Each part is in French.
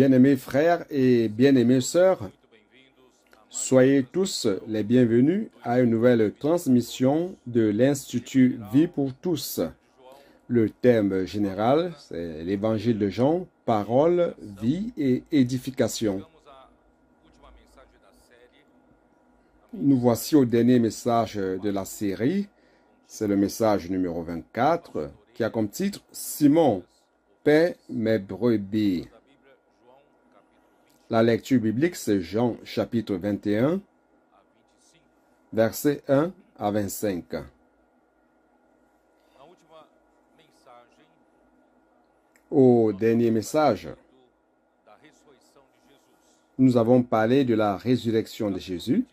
Bien-aimés frères et bien-aimées sœurs, soyez tous les bienvenus à une nouvelle transmission de l'Institut Vie pour tous. Le thème général, c'est l'Évangile de Jean, parole, vie et édification. Nous voici au dernier message de la série. C'est le message numéro 24 qui a comme titre « Simon, paie mes brebis ». La lecture biblique, c'est Jean chapitre 21, versets 1 à 25. Au dernier message, nous avons parlé de la résurrection de Jésus.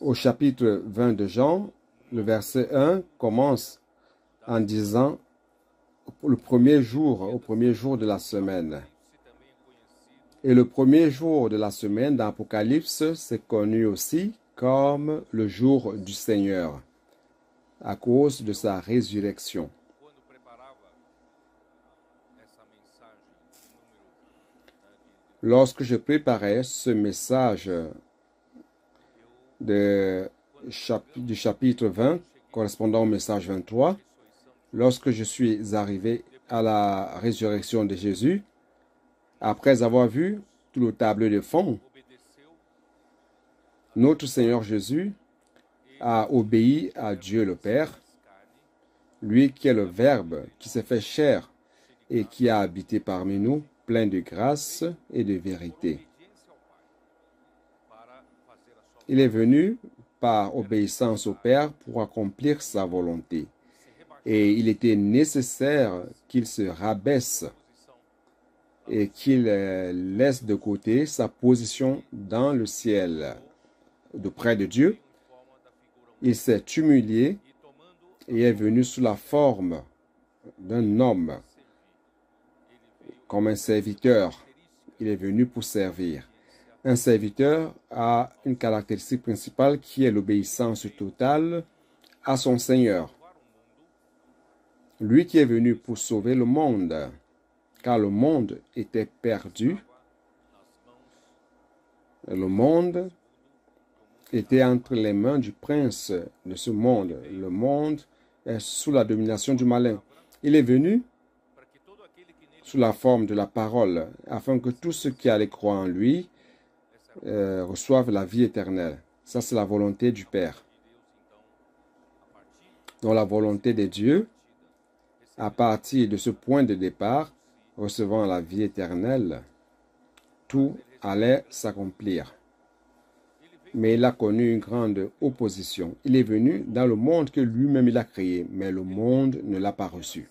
Au chapitre 20 de Jean, le verset 1 commence en disant au premier jour de la semaine. Et le premier jour de la semaine d'Apocalypse, c'est connu aussi comme le jour du Seigneur, à cause de sa résurrection. Lorsque je préparais ce message du chapitre 20, correspondant au message 23, lorsque je suis arrivé à la résurrection de Jésus, après avoir vu tout le tableau de fond, notre Seigneur Jésus a obéi à Dieu le Père, lui qui est le Verbe qui s'est fait chair et qui a habité parmi nous, plein de grâce et de vérité. Il est venu par obéissance au Père pour accomplir sa volonté. Et il était nécessaire qu'il se rabaisse et qu'il laisse de côté sa position dans le ciel, de près de Dieu. Il s'est humilié et est venu sous la forme d'un homme, comme un serviteur. Il est venu pour servir. Un serviteur a une caractéristique principale qui est l'obéissance totale à son Seigneur. Lui qui est venu pour sauver le monde, car le monde était perdu. Le monde était entre les mains du prince de ce monde. Le monde est sous la domination du malin. Il est venu sous la forme de la parole, afin que tous ceux qui allaient croire en lui reçoivent la vie éternelle. Ça, c'est la volonté du Père. Dans la volonté de Dieu, à partir de ce point de départ, recevant la vie éternelle, tout allait s'accomplir. Mais il a connu une grande opposition. Il est venu dans le monde que lui-même il a créé, mais le monde ne l'a pas reçu.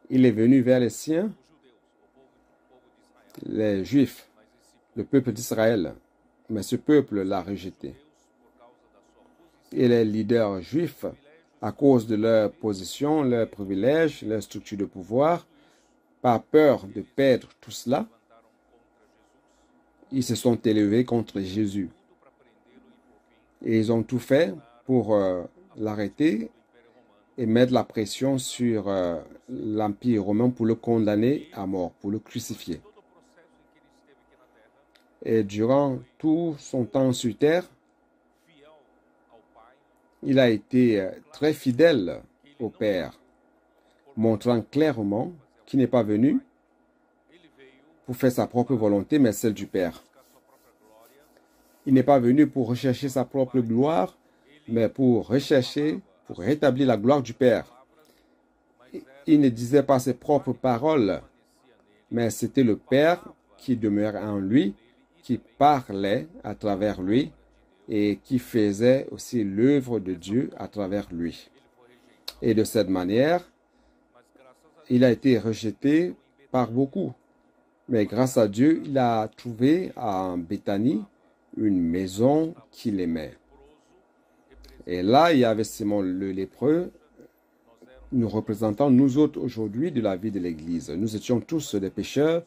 Il est venu vers les siens, les Juifs, le peuple d'Israël, mais ce peuple l'a rejeté. Et les leaders juifs, à cause de leur position, leurs privilèges, leur structure de pouvoir, par peur de perdre tout cela, ils se sont élevés contre Jésus. Et ils ont tout fait pour l'arrêter et mettre la pression sur l'Empire romain pour le condamner à mort, pour le crucifier. Et durant tout son temps sur terre, il a été très fidèle au Père, montrant clairement qu'il n'est pas venu pour faire sa propre volonté, mais celle du Père. Il n'est pas venu pour rechercher sa propre gloire, mais pour rétablir la gloire du Père. Il ne disait pas ses propres paroles, mais c'était le Père qui demeurait en lui, qui parlait à travers lui et qui faisait aussi l'œuvre de Dieu à travers lui. Et de cette manière, il a été rejeté par beaucoup. Mais grâce à Dieu, il a trouvé en Béthanie une maison qu'il aimait. Et là, il y avait Simon le lépreux, nous représentant nous autres aujourd'hui de la vie de l'Église. Nous étions tous des pécheurs,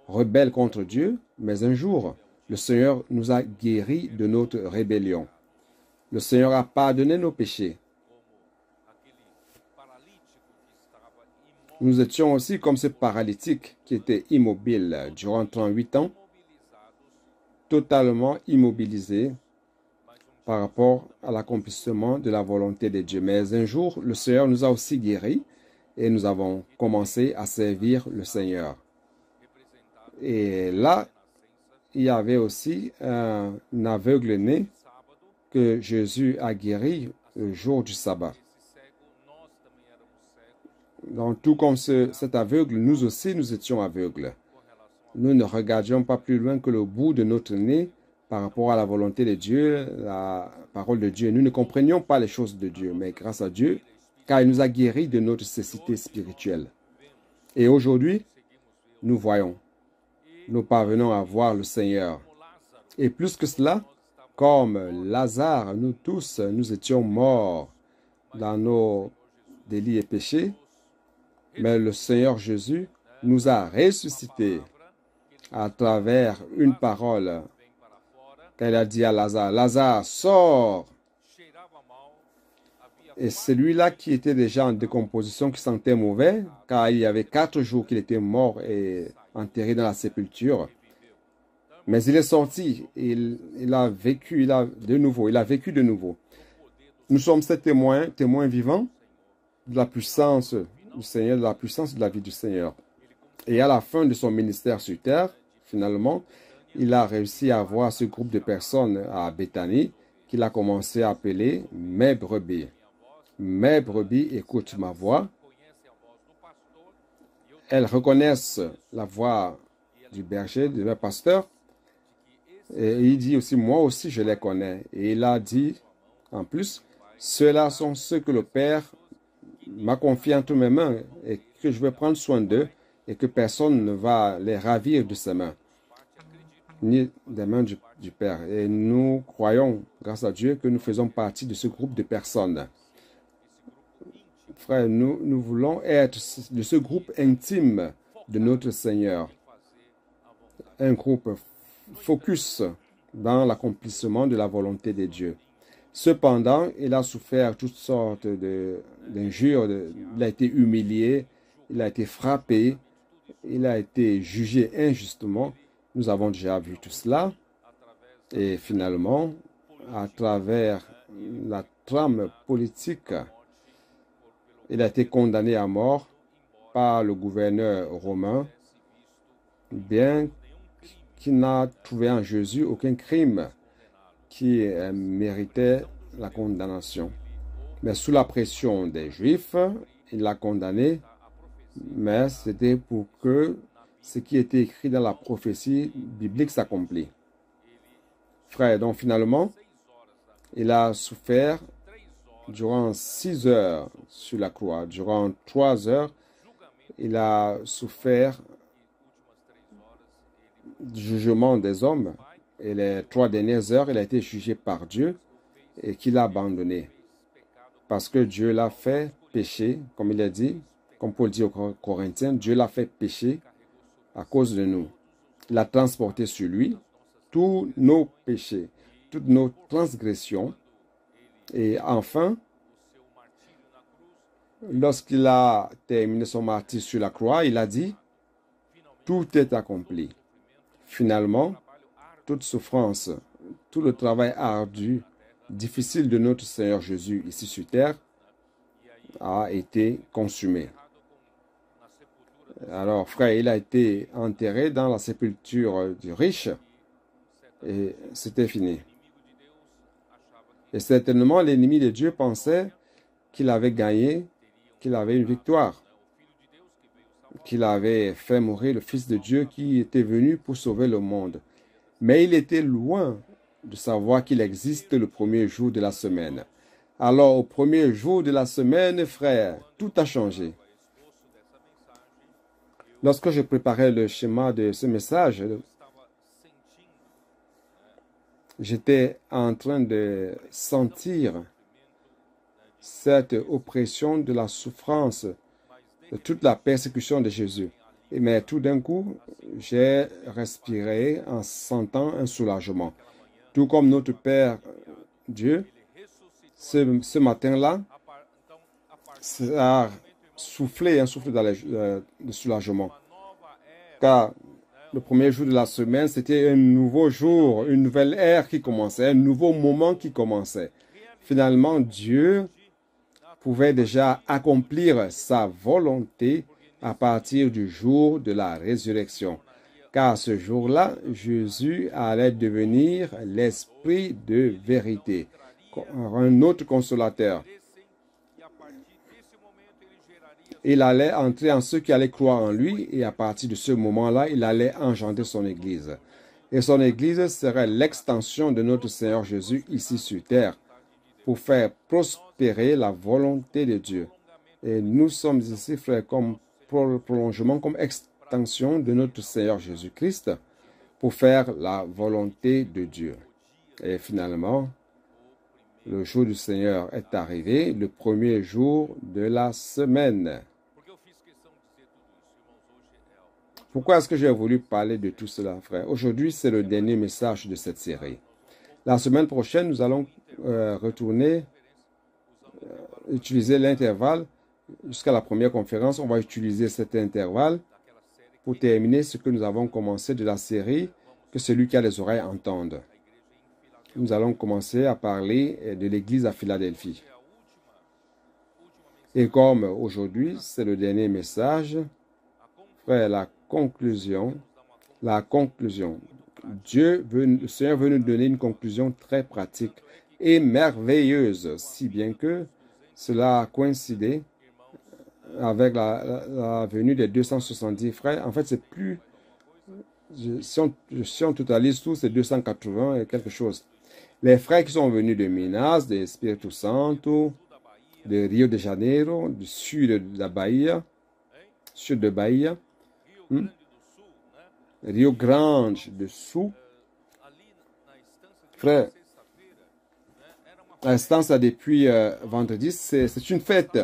rebelles contre Dieu, mais un jour, le Seigneur nous a guéris de notre rébellion. Le Seigneur a pardonné nos péchés. Nous étions aussi comme ce paralytique qui était immobile durant 38 ans, totalement immobilisé par rapport à l'accomplissement de la volonté de Dieu. Mais un jour, le Seigneur nous a aussi guéris et nous avons commencé à servir le Seigneur. Et là, il y avait aussi un aveugle-né que Jésus a guéri le jour du sabbat. Donc, tout comme cet aveugle, nous aussi, nous étions aveugles. Nous ne regardions pas plus loin que le bout de notre nez par rapport à la volonté de Dieu, la parole de Dieu. Nous ne comprenions pas les choses de Dieu, mais grâce à Dieu, car il nous a guéris de notre cécité spirituelle. Et aujourd'hui, nous voyons, nous parvenons à voir le Seigneur. Et plus que cela, comme Lazare, nous tous, nous étions morts dans nos délits et péchés, mais le Seigneur Jésus nous a ressuscités à travers une parole qu'elle a dit à Lazare, Lazare, sors! Et celui-là qui était déjà en décomposition, qui sentait mauvais, car il y avait 4 jours qu'il était mort et enterré dans la sépulture. Mais il est sorti, il a vécu, il a vécu de nouveau. Nous sommes ces témoins vivants de la puissance du Seigneur, de la puissance de la vie du Seigneur. Et à la fin de son ministère sur terre, finalement, il a réussi à avoir ce groupe de personnes à Béthanie qu'il a commencé à appeler mes brebis. Mes brebis écoutent ma voix. Elles reconnaissent la voix du berger, du pasteur. Et il dit aussi, moi aussi je les connais. Et il a dit, en plus, ceux-là sont ceux que le Père m'a confié entre mes mains et que je vais prendre soin d'eux et que personne ne va les ravir de ses mains, ni des mains du Père. Et nous croyons, grâce à Dieu, que nous faisons partie de ce groupe de personnes. Frère, nous voulons être de ce groupe intime de notre Seigneur. Un groupe focus dans l'accomplissement de la volonté de Dieu. Cependant, il a souffert toutes sortes d'injures, il a été humilié, il a été frappé, il a été jugé injustement. Nous avons déjà vu tout cela. Et finalement, à travers la trame politique, il a été condamné à mort par le gouverneur romain, bien qu'il n'a trouvé en Jésus aucun crime qui méritait la condamnation. Mais sous la pression des Juifs, il l'a condamné, mais c'était pour que ce qui était écrit dans la prophétie biblique s'accomplisse. Frère, donc finalement, il a souffert durant 6 heures sur la croix. Durant 3 heures, il a souffert du jugement des hommes. Et les 3 dernières heures, il a été jugé par Dieu et qu'il a abandonné. Parce que Dieu l'a fait pécher, comme il a dit, comme Paul dit aux Corinthiens, Dieu l'a fait pécher à cause de nous. Il a transporté sur lui tous nos péchés, toutes nos transgressions. Et enfin, lorsqu'il a terminé son martyre sur la croix, il a dit, tout est accompli. Finalement, toute souffrance, tout le travail ardu, difficile de notre Seigneur Jésus ici sur terre a été consumé. Alors, frère, il a été enterré dans la sépulture du riche et c'était fini. Et certainement, l'ennemi de Dieu pensait qu'il avait gagné, qu'il avait une victoire, qu'il avait fait mourir le Fils de Dieu qui était venu pour sauver le monde. Mais il était loin de savoir qu'il existe le premier jour de la semaine. Alors, au premier jour de la semaine, frère, tout a changé. Lorsque je préparais le schéma de ce message, j'étais en train de sentir cette oppression de la souffrance, de toute la persécution de Jésus. Mais tout d'un coup, j'ai respiré en sentant un soulagement. Tout comme notre Père Dieu, ce matin-là, souffler, un souffle de soulagement. Car le premier jour de la semaine, c'était un nouveau jour, une nouvelle ère qui commençait, un nouveau moment qui commençait. Finalement, Dieu pouvait déjà accomplir sa volonté à partir du jour de la résurrection. Car ce jour-là, Jésus allait devenir l'Esprit de vérité, un autre consolateur. Il allait entrer en ceux qui allaient croire en lui et à partir de ce moment-là, il allait engendrer son Église. Et son Église serait l'extension de notre Seigneur Jésus ici sur terre pour faire prospérer la volonté de Dieu. Et nous sommes ici, frères, comme prolongement, comme extension de notre Seigneur Jésus-Christ pour faire la volonté de Dieu. Et finalement, le jour du Seigneur est arrivé, le premier jour de la semaine. Pourquoi est-ce que j'ai voulu parler de tout cela, frère? Aujourd'hui, c'est le dernier message de cette série. La semaine prochaine, nous allons retourner, utiliser l'intervalle. Jusqu'à la première conférence, on va utiliser cet intervalle pour terminer ce que nous avons commencé de la série, que celui qui a les oreilles entende. Nous allons commencer à parler de l'Église à Philadelphie. Et comme aujourd'hui, c'est le dernier message, frère, la conclusion. Le Seigneur veut nous donner une conclusion très pratique et merveilleuse, si bien que cela a coïncidé avec la venue des 270 frères. En fait, c'est plus, si on totalise tout, c'est 280 et quelque chose. Les frères qui sont venus de Minas, de Espírito Santo, de Rio de Janeiro, du sud de la Bahia, Rio Grande do Sul. Frère, l'instant, ça depuis vendredi, c'est une fête.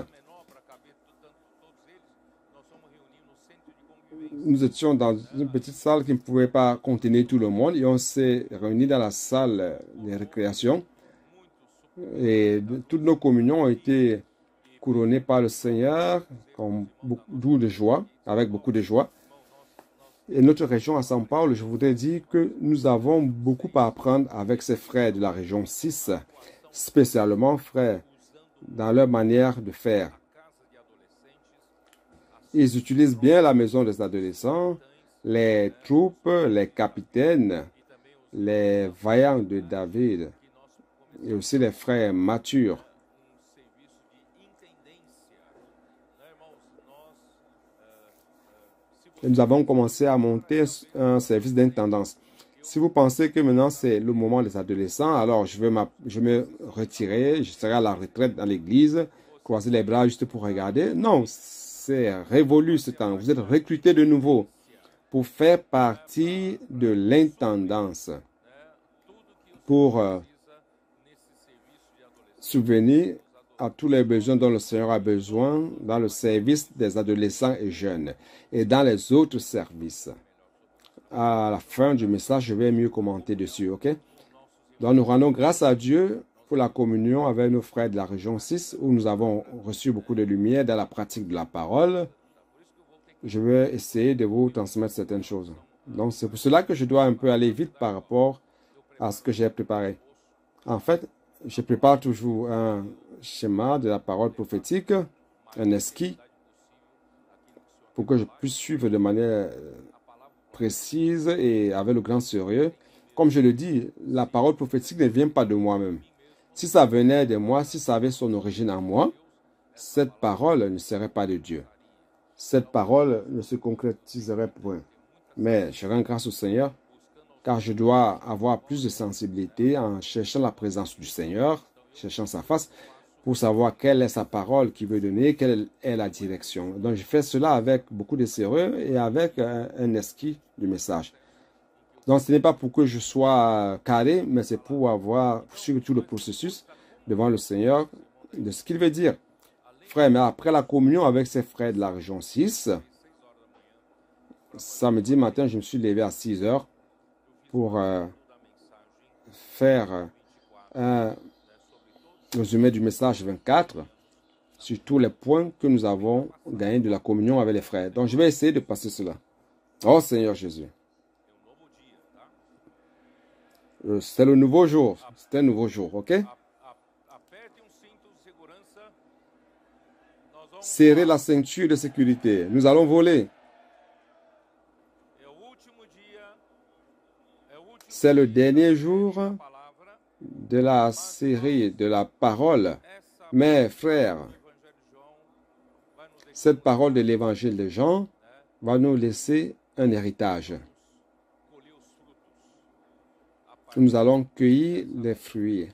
Nous étions dans une petite salle qui ne pouvait pas contenir tout le monde et on s'est réunis dans la salle de récréation. Et toutes nos communions ont été couronnées par le Seigneur avec beaucoup de joie. Et notre région à São Paulo, je voudrais dire que nous avons beaucoup à apprendre avec ces frères de la région 6, spécialement, frères, dans leur manière de faire. Ils utilisent bien la maison des adolescents, les troupes, les capitaines, les vaillants de David et aussi les frères matures. Et nous avons commencé à monter un service d'intendance. Si vous pensez que maintenant c'est le moment des adolescents, alors je vais me retirer, je serai à la retraite dans l'église, croiser les bras juste pour regarder. Non, c'est révolu ce temps. Vous êtes recrutés de nouveau pour faire partie de l'intendance, pour subvenir à tous les besoins dont le Seigneur a besoin dans le service des adolescents et jeunes et dans les autres services. À la fin du message, je vais mieux commenter dessus, ok? Donc, nous rendons grâce à Dieu pour la communion avec nos frères de la région 6 où nous avons reçu beaucoup de lumière dans la pratique de la parole. Je vais essayer de vous transmettre certaines choses. Donc, c'est pour cela que je dois un peu aller vite par rapport à ce que j'ai préparé. En fait, je prépare toujours un schéma de la parole prophétique, un esquisse, pour que je puisse suivre de manière précise et avec le grand sérieux. Comme je le dis, la parole prophétique ne vient pas de moi-même. Si ça venait de moi, si ça avait son origine en moi, cette parole ne serait pas de Dieu. Cette parole ne se concrétiserait point. Mais je rends grâce au Seigneur, car je dois avoir plus de sensibilité en cherchant la présence du Seigneur, cherchant sa face, pour savoir quelle est sa parole qu'il veut donner, quelle est la direction. Donc, je fais cela avec beaucoup de sérieux et avec un esquisse du message. Donc, ce n'est pas pour que je sois carré, mais c'est pour suivre tout le processus devant le Seigneur de ce qu'il veut dire. Frère, mais après la communion avec ses frères de la région 6, samedi matin, je me suis levé à 6 heures pour faire un résumé du message 24 sur tous les points que nous avons gagnés de la communion avec les frères. Donc, je vais essayer de passer cela. Oh Seigneur Jésus. C'est le nouveau jour. C'est un nouveau jour, ok? Serrez la ceinture de sécurité. Nous allons voler. C'est le dernier jour de la série de la parole. Mes frères, cette parole de l'évangile de Jean va nous laisser un héritage. Nous allons cueillir les fruits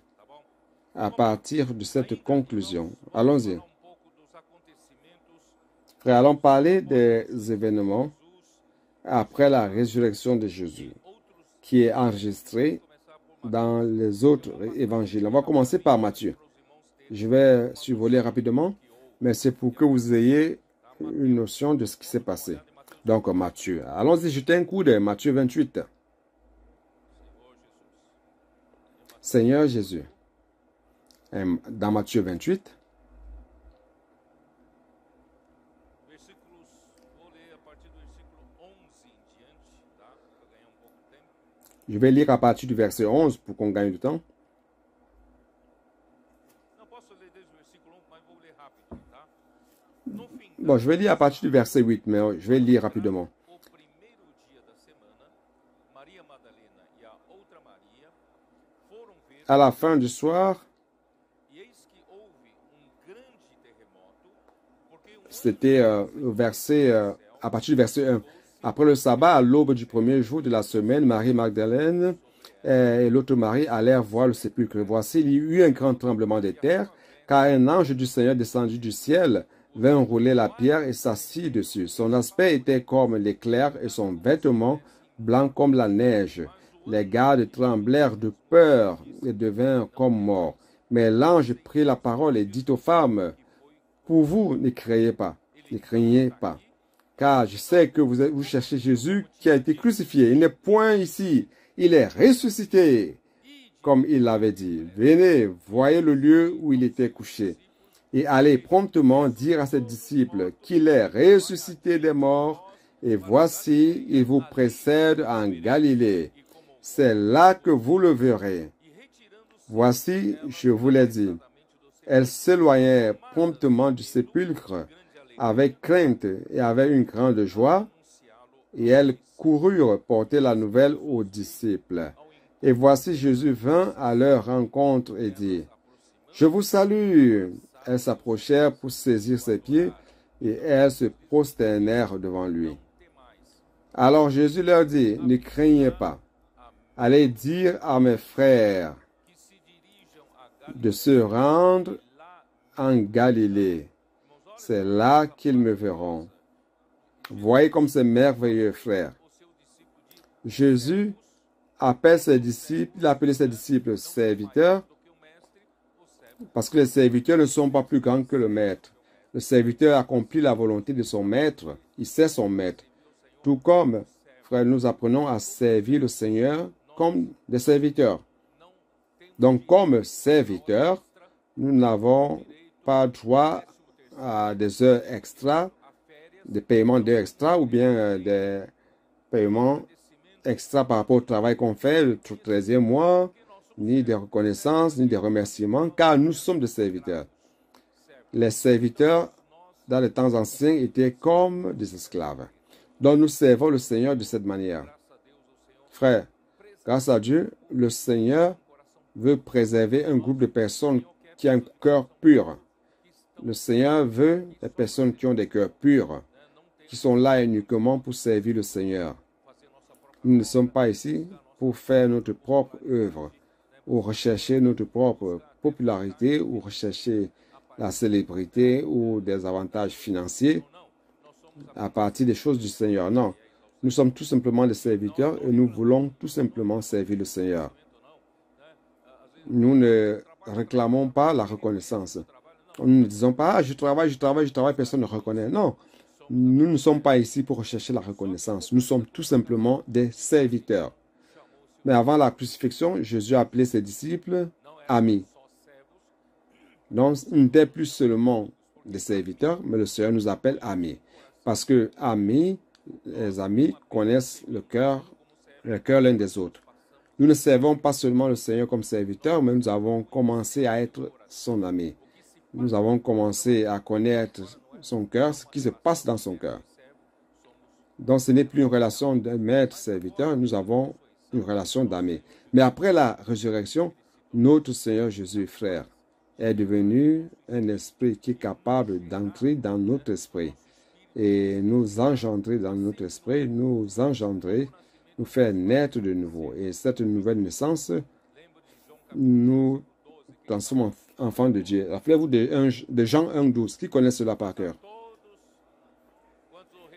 à partir de cette conclusion. Allons-y. Frères, allons parler des événements après la résurrection de Jésus, qui est enregistré dans les autres évangiles. On va commencer par Matthieu. Je vais survoler rapidement, mais c'est pour que vous ayez une notion de ce qui s'est passé. Donc, Matthieu. Allons-y, jetez un coup de Matthieu 28. Seigneur Jésus. Dans Matthieu 28, je vais lire à partir du verset 11 pour qu'on gagne du temps. Bon, je vais lire à partir du verset 8, mais je vais lire rapidement. À la fin du soir, c'était le verset, à partir du verset 1. Après le sabbat, à l'aube du premier jour de la semaine, Marie Magdalène et l'autre Marie allèrent voir le sépulcre. Voici, il y eut un grand tremblement de terre, car un ange du Seigneur descendu du ciel vint rouler la pierre et s'assit dessus. Son aspect était comme l'éclair et son vêtement blanc comme la neige. Les gardes tremblèrent de peur et devinrent comme morts. Mais l'ange prit la parole et dit aux femmes, « Pour vous, ne craignez pas, car je sais que vous cherchez Jésus qui a été crucifié. Il n'est point ici, il est ressuscité, comme il l'avait dit. Venez, voyez le lieu où il était couché, et allez promptement dire à ses disciples qu'il est ressuscité des morts, et voici, il vous précède en Galilée. C'est là que vous le verrez. Voici, je vous l'ai dit. » Elles s'éloignèrent promptement du sépulcre avec crainte et avec une grande joie, et elles coururent porter la nouvelle aux disciples. Et voici Jésus vint à leur rencontre et dit, « Je vous salue. » Elles s'approchèrent pour saisir ses pieds, et elles se prosternèrent devant lui. Alors Jésus leur dit, « Ne craignez pas. Allez dire à mes frères de se rendre en Galilée. C'est là qu'ils me verront. » Voyez comme c'est merveilleux, frères. Jésus appelle ses disciples, il a appelé ses disciples serviteurs, parce que les serviteurs ne sont pas plus grands que le maître. Le serviteur accomplit la volonté de son maître, il sait son maître. Tout comme, frères, nous apprenons à servir le Seigneur comme des serviteurs. Donc, comme serviteurs, nous n'avons pas droit à des heures extra, des paiements d'heures extra ou bien des paiements extra par rapport au travail qu'on fait le 13e mois, ni des reconnaissances, ni des remerciements, car nous sommes des serviteurs. Les serviteurs, dans les temps anciens, étaient comme des esclaves. Donc, nous servons le Seigneur de cette manière. Frères, grâce à Dieu, le Seigneur veut préserver un groupe de personnes qui ont un cœur pur. Le Seigneur veut des personnes qui ont des cœurs purs, qui sont là uniquement pour servir le Seigneur. Nous ne sommes pas ici pour faire notre propre œuvre, ou rechercher notre propre popularité, ou rechercher la célébrité ou des avantages financiers à partir des choses du Seigneur. Non, nous sommes tout simplement des serviteurs et nous voulons tout simplement servir le Seigneur. Nous ne réclamons pas la reconnaissance. Nous ne disons pas, ah, je travaille, personne ne reconnaît. Non, nous ne sommes pas ici pour rechercher la reconnaissance. Nous sommes tout simplement des serviteurs. Mais avant la crucifixion, Jésus a appelé ses disciples amis. Donc, ils n'étaient plus seulement des serviteurs, mais le Seigneur nous appelle amis. Parce que amis, les amis connaissent le cœur l'un des autres. Nous ne servons pas seulement le Seigneur comme serviteur, mais nous avons commencé à être son ami. Nous avons commencé à connaître son cœur, ce qui se passe dans son cœur. Donc ce n'est plus une relation de maître-serviteur, nous avons une relation d'ami. Mais après la résurrection, notre Seigneur Jésus, frère, est devenu un esprit qui est capable d'entrer dans notre esprit et nous engendrer dans notre esprit, nous engendrer, nous faire naître de nouveau. Et cette nouvelle naissance nous transforme en enfants de Dieu. Rappelez-vous de Jean 1,12, qui connaît cela par cœur.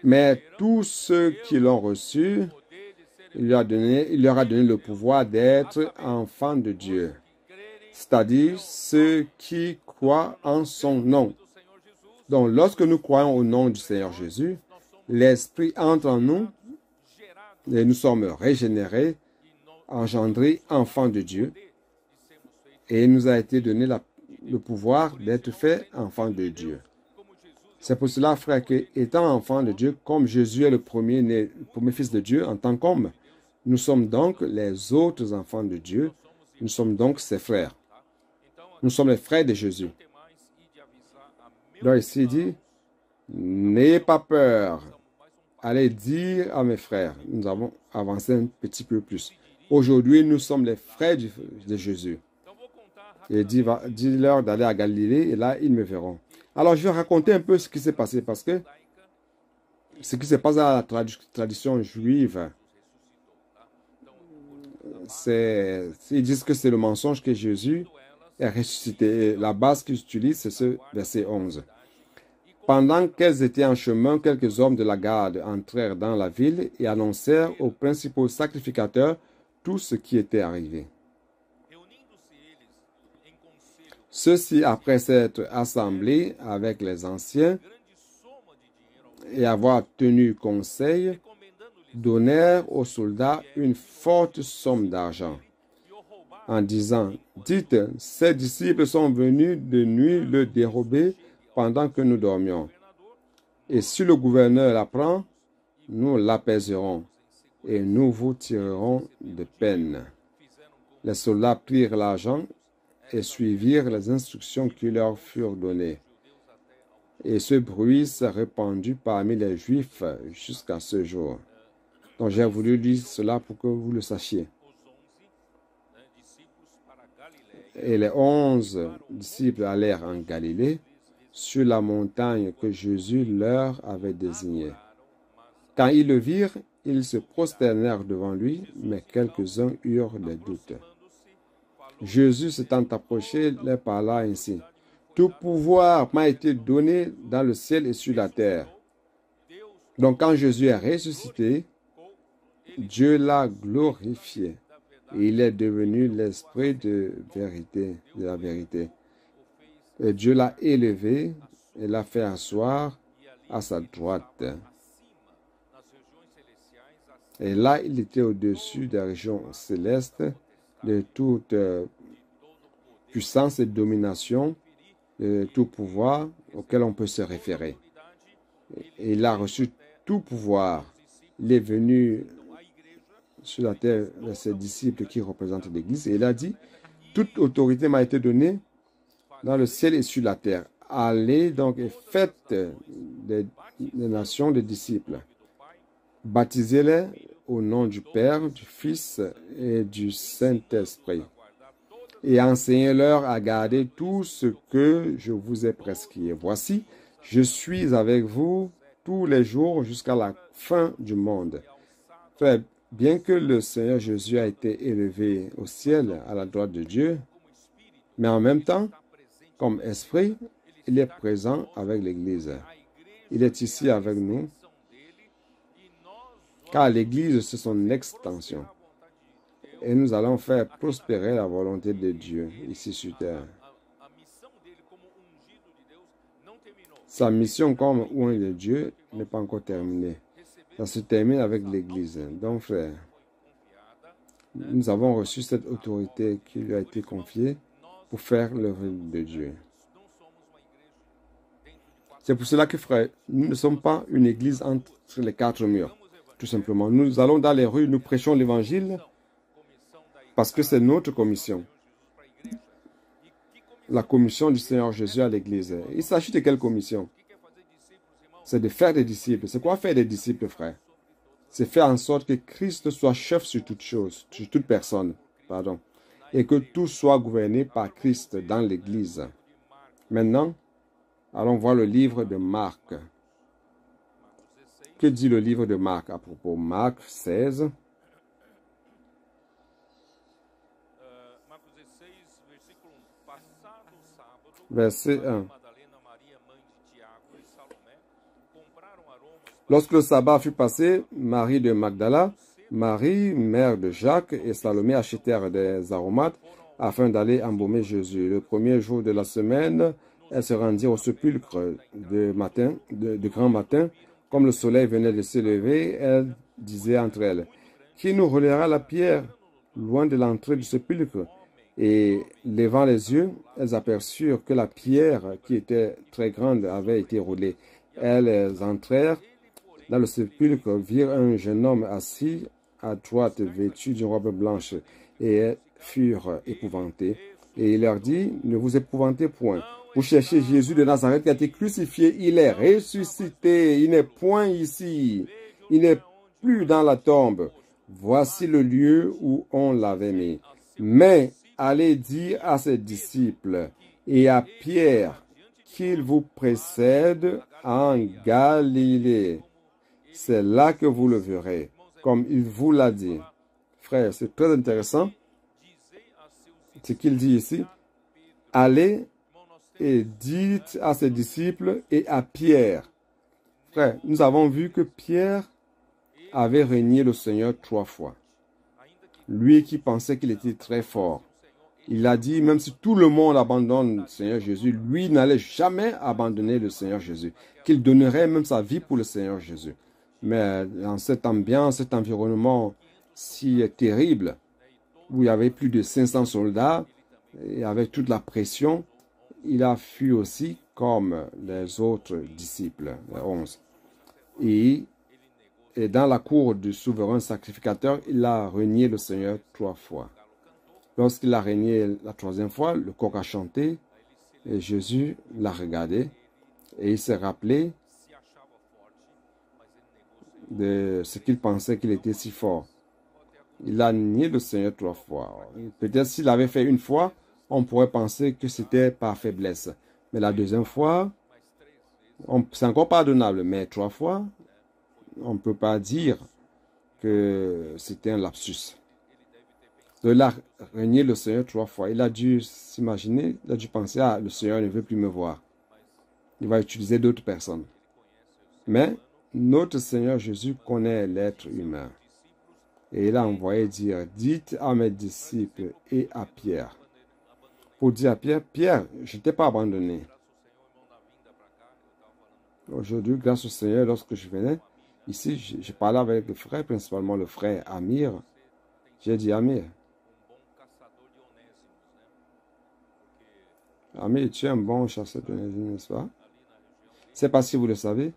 Mais tous ceux qui l'ont reçu, il leur a donné le pouvoir d'être enfants de Dieu, c'est-à-dire ceux qui croient en son nom. Donc, lorsque nous croyons au nom du Seigneur Jésus, l'Esprit entre en nous et nous sommes régénérés, engendrés, enfants de Dieu, et il nous a été donné le pouvoir d'être faits enfants de Dieu. C'est pour cela, frère, qu'étant enfants de Dieu, comme Jésus est le premier fils de Dieu en tant qu'homme, nous sommes donc les autres enfants de Dieu, nous sommes donc ses frères. Nous sommes les frères de Jésus. Donc ici, il dit, n'ayez pas peur. Allez dire à mes frères, nous avons avancé un petit peu plus. Aujourd'hui, nous sommes les frères de Jésus. Et dis-leur d'aller à Galilée, et là, ils me verront. Alors, je vais raconter un peu ce qui s'est passé, parce que ce qui se passe dans la tradition juive, ils disent que c'est le mensonge que Jésus est ressuscité. Et la base qu'ils utilisent, c'est ce verset 11. Pendant qu'elles étaient en chemin, quelques hommes de la garde entrèrent dans la ville et annoncèrent aux principaux sacrificateurs tout ce qui était arrivé. Ceux-ci, après s'être assemblés avec les anciens et avoir tenu conseil, donnèrent aux soldats une forte somme d'argent, en disant, « Dites, ces disciples sont venus de nuit le dérober pendant que nous dormions. Et si le gouverneur l'apprend, nous l'apaiserons et nous vous tirerons de peine. » Les soldats prirent l'argent et suivirent les instructions qui leur furent données. Et ce bruit s'est répandu parmi les Juifs jusqu'à ce jour. Donc j'ai voulu dire cela pour que vous le sachiez. Et les 11 disciples allèrent en Galilée, sur la montagne que Jésus leur avait désignée. Quand ils le virent, ils se prosternèrent devant lui, mais quelques-uns eurent des doutes. Jésus s'étant approché, leur parla ainsi. « Tout pouvoir m'a été donné dans le ciel et sur la terre. » Donc quand Jésus est ressuscité, Dieu l'a glorifié. Et il est devenu l'esprit de vérité, de la vérité. Et Dieu l'a élevé et l'a fait asseoir à sa droite. Et là, il était au-dessus des régions célestes, de toute puissance et domination, de tout pouvoir auquel on peut se référer. Et il a reçu tout pouvoir. Il est venu sur la terre de ses disciples qui représentent l'Église. Et il a dit, « Toute autorité m'a été donnée dans le ciel et sur la terre. Allez donc et faites des nations de disciples. Baptisez-les au nom du Père, du Fils et du Saint-Esprit. Et enseignez-leur à garder tout ce que je vous ai prescrit. Voici, je suis avec vous tous les jours jusqu'à la fin du monde. » Frère, bien que le Seigneur Jésus a été élevé au ciel à la droite de Dieu, mais en même temps, comme esprit, il est présent avec l'Église. Il est ici avec nous, car l'Église, c'est son extension. Et nous allons faire prospérer la volonté de Dieu ici sur terre. Sa mission comme oint de Dieu n'est pas encore terminée. Ça se termine avec l'Église. Donc, frère, nous avons reçu cette autorité qui lui a été confiée pour faire l'œuvre de Dieu. C'est pour cela que, frère, nous ne sommes pas une église entre les quatre murs. Tout simplement, nous allons dans les rues, nous prêchons l'évangile parce que c'est notre commission. La commission du Seigneur Jésus à l'église. Il s'agit de quelle commission? C'est de faire des disciples. C'est quoi faire des disciples, frère? C'est faire en sorte que Christ soit chef sur toute chose, sur toute personne, pardon, et que tout soit gouverné par Christ dans l'église. Maintenant, allons voir le livre de Marc. Que dit le livre de Marc à propos? Marc 16. Verset 1. Lorsque le sabbat fut passé, Marie de Magdala, Marie, mère de Jacques, et Salomé achetèrent des aromates afin d'aller embaumer Jésus. Le premier jour de la semaine, elles se rendirent au sépulcre de grand matin. Comme le soleil venait de se lever, elles disaient entre elles, « Qui nous relèvera la pierre loin de l'entrée du sépulcre ?» Et levant les yeux, elles aperçurent que la pierre, qui était très grande, avait été roulée. Elles entrèrent dans le sépulcre, virent un jeune homme assis à droite, vêtu d'une robe blanche, et elles furent épouvantées. Et il leur dit, « Ne vous épouvantez point. Vous cherchez Jésus de Nazareth qui a été crucifié. Il est ressuscité. Il n'est point ici. Il n'est plus dans la tombe. Voici le lieu où on l'avait mis. Mais allez dire à ses disciples et à Pierre qu'il vous précède en Galilée. C'est là que vous le verrez, comme il vous l'a dit. » Frère, c'est très intéressant ce qu'il dit ici. Allez et dites à ses disciples et à Pierre. Frère, nous avons vu que Pierre avait renié le Seigneur 3 fois. Lui qui pensait qu'il était très fort. Il a dit, même si tout le monde abandonne le Seigneur Jésus, lui n'allait jamais abandonner le Seigneur Jésus. Qu'il donnerait même sa vie pour le Seigneur Jésus. Mais dans cette ambiance, cet environnement si terrible, où il y avait plus de 500 soldats, et avec toute la pression, il a fui aussi comme les autres disciples, les 11. Et dans la cour du souverain sacrificateur, il a renié le Seigneur 3 fois. Lorsqu'il a renié la 3e fois, le coq a chanté et Jésus l'a regardé et il s'est rappelé de ce qu'il pensait qu'il était si fort. Il a nié le Seigneur 3 fois. Peut-être s'il avait fait une fois, on pourrait penser que c'était par faiblesse. Mais la 2e fois, c'est encore pardonnable. Mais 3 fois, on ne peut pas dire que c'était un lapsus. Donc, il a renié le Seigneur 3 fois. Il a dû s'imaginer, il a dû penser, ah, le Seigneur ne veut plus me voir. Il va utiliser d'autres personnes. Mais notre Seigneur Jésus connaît l'être humain. Et il a envoyé dire, dites à mes disciples et à Pierre. Pour dire à Pierre, Pierre, je ne t'ai pas abandonné. Aujourd'hui, grâce au Seigneur, lorsque je venais, ici, je parlais avec le frère, principalement le frère Amir. J'ai dit, Amir, tu es un bon chasseur de Onésime, n'est-ce pas? C'est parce que vous le savez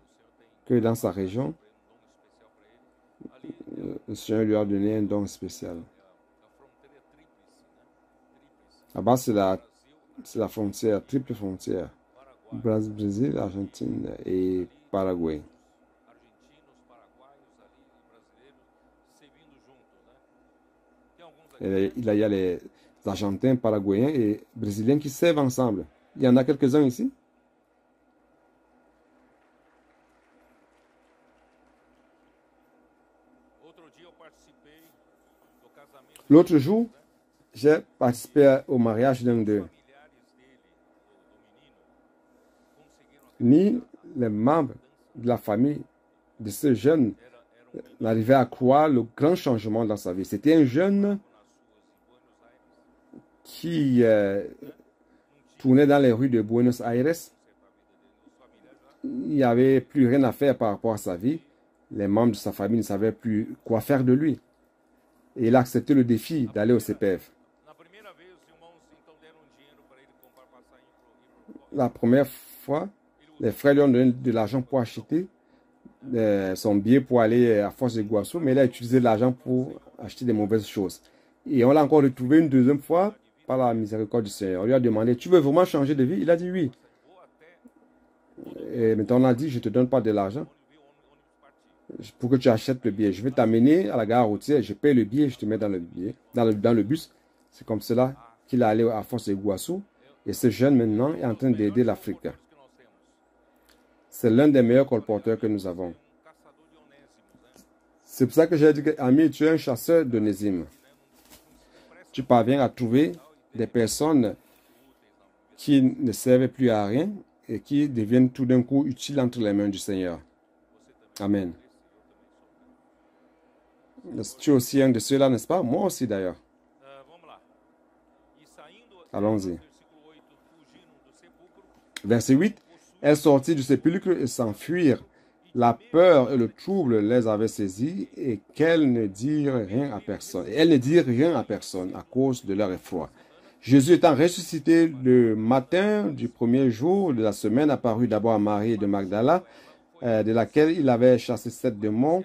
que dans sa région, le Seigneur lui a donné un don spécial. Là-bas, c'est la frontière, triple frontière. Brésil, Argentine et Paraguay. Et il y a les Argentins, Paraguayens et Brésiliens qui servent ensemble. Il y en a quelques-uns ici. L'autre jour, j'ai participé au mariage d'un d'eux. Ni les membres de la famille de ce jeune n'arrivaient à croire le grand changement dans sa vie. C'était un jeune qui tournait dans les rues de Buenos Aires. Il n'y avait plus rien à faire par rapport à sa vie. Les membres de sa famille ne savaient plus quoi faire de lui. Et il a accepté le défi d'aller au CPF. La première fois, Les frères lui ont donné de l'argent pour acheter son billet pour aller à Foz de Iguaçu, mais il a utilisé l'argent pour acheter des mauvaises choses. Et on l'a encore retrouvé une deuxième fois par la miséricorde du Seigneur. On lui a demandé, tu veux vraiment changer de vie? Il a dit oui. Et maintenant on a dit, je ne te donne pas de l'argent pour que tu achètes le billet. Je vais t'amener à la gare routière, je paye le billet, je te mets dans le billet, dans le bus. C'est comme cela qu'il est allé à Foz de Iguaçu. Et ce jeune maintenant est en train d'aider l'Afrique. C'est l'un des meilleurs colporteurs que nous avons. C'est pour ça que j'ai dit que, ami, tu es un chasseur d'Onésime. Tu parviens à trouver des personnes qui ne servent plus à rien et qui deviennent tout d'un coup utiles entre les mains du Seigneur. Amen. Tu es aussi un de ceux-là, n'est-ce pas? Moi aussi d'ailleurs. Allons-y. Verset 8. Elles sortirent du sépulcre et s'enfuirent. La peur et le trouble les avaient saisies et qu'elles ne dirent rien à personne. Et elles ne dirent rien à personne à cause de leur effroi. Jésus étant ressuscité le matin du premier jour de la semaine, apparut d'abord à Marie de Magdala, de laquelle il avait chassé 7 démons.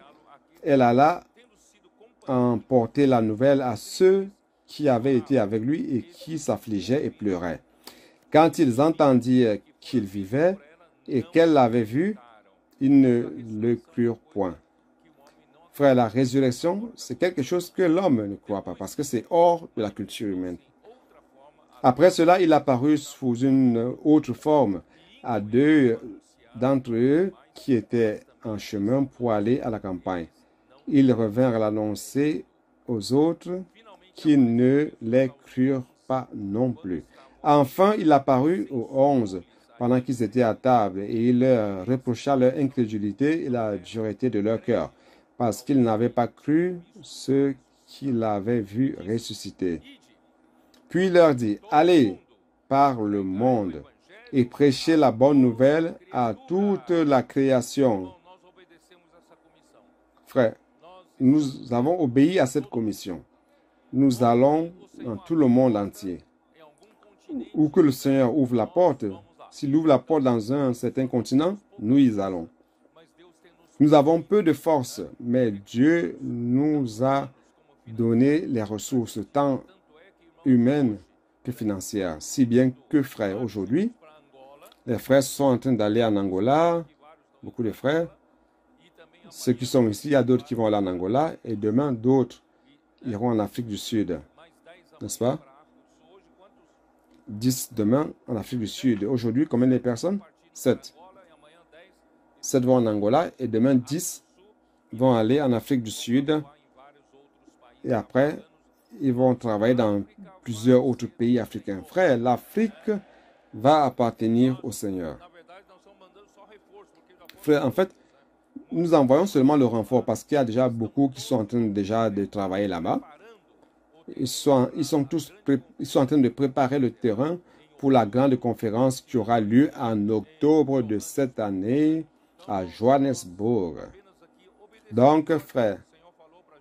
Elle alla emporter la nouvelle à ceux qui avaient été avec lui et qui s'affligeaient et pleuraient. Quand ils entendirent qu'il vivait et qu'elle l'avait vu, ils ne le crurent point. Frère, la résurrection, c'est quelque chose que l'homme ne croit pas parce que c'est hors de la culture humaine. Après cela, il apparut sous une autre forme à 2 d'entre eux qui étaient en chemin pour aller à la campagne. Ils revinrent l'annoncer aux autres qui ne les crurent pas non plus. Enfin, il apparut aux 11 pendant qu'ils étaient à table et il leur reprocha leur incrédulité et la dureté de leur cœur parce qu'ils n'avaient pas cru ceux qu'il avait vus ressusciter. Puis il leur dit, allez par le monde et prêchez la bonne nouvelle à toute la création. Frère, nous avons obéi à cette commission. Nous allons dans tout le monde entier. Où que le Seigneur ouvre la porte, s'il ouvre la porte dans un certain continent, nous y allons. Nous avons peu de force, mais Dieu nous a donné les ressources, tant humaines que financières. Si bien que, frères, aujourd'hui, les frères sont en train d'aller en Angola, beaucoup de frères. Ceux qui sont ici, il y a d'autres qui vont aller en Angola, et demain, d'autres iront en Afrique du Sud. N'est-ce pas? 10 demain en Afrique du Sud. Aujourd'hui, combien de personnes? 7. 7 vont en Angola et demain 10 vont aller en Afrique du Sud. Et après, ils vont travailler dans plusieurs autres pays africains. Frère, l'Afrique va appartenir au Seigneur. Frère, en fait, nous envoyons seulement le renfort parce qu'il y a déjà beaucoup qui sont en train déjà de travailler là-bas. Ils sont en train de préparer le terrain pour la grande conférence qui aura lieu en octobre de cette année à Johannesburg. Donc, frère,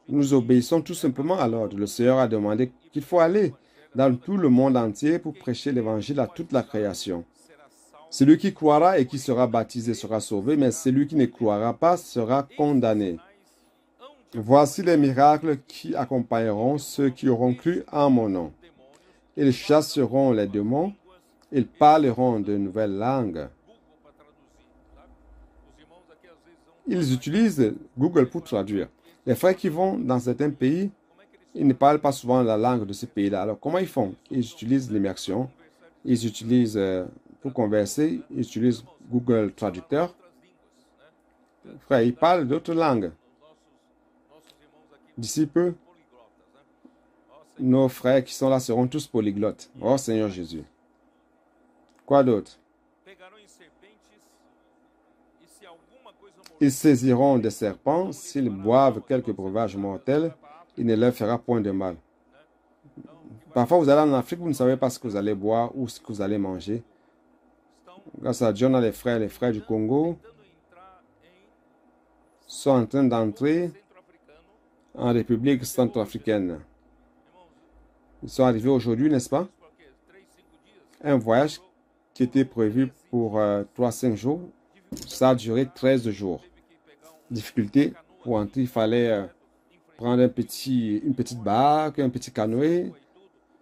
nous obéissons tout simplement à l'ordre. Le Seigneur a demandé qu'il faut aller dans tout le monde entier pour prêcher l'évangile à toute la création. Celui qui croira et qui sera baptisé sera sauvé, mais celui qui ne croira pas sera condamné. Voici les miracles qui accompagneront ceux qui auront cru en mon nom. Ils chasseront les démons, ils parleront de nouvelles langues. Ils utilisent Google pour traduire. Les frères qui vont dans certains pays, ils ne parlent pas souvent la langue de ce pays-là. Alors, comment ils font? Ils utilisent l'immersion. Ils utilisent, pour converser, ils utilisent Google Traducteur. Frère, ils parlent d'autres langues. D'ici peu, nos frères qui sont là seront tous polyglottes. Oh Seigneur Jésus. Quoi d'autre? Ils saisiront des serpents. S'ils boivent quelques breuvages mortels, il ne leur fera point de mal. Parfois, vous allez en Afrique, vous ne savez pas ce que vous allez boire ou ce que vous allez manger. Grâce à Dieu, on a les frères du Congo sont en train d'entrer en République centrafricaine. Ils sont arrivés aujourd'hui, n'est-ce pas? Un voyage qui était prévu pour 3-5 jours, ça a duré 13 jours. Difficulté pour entrer, il fallait prendre une petite barque, un petit canoë,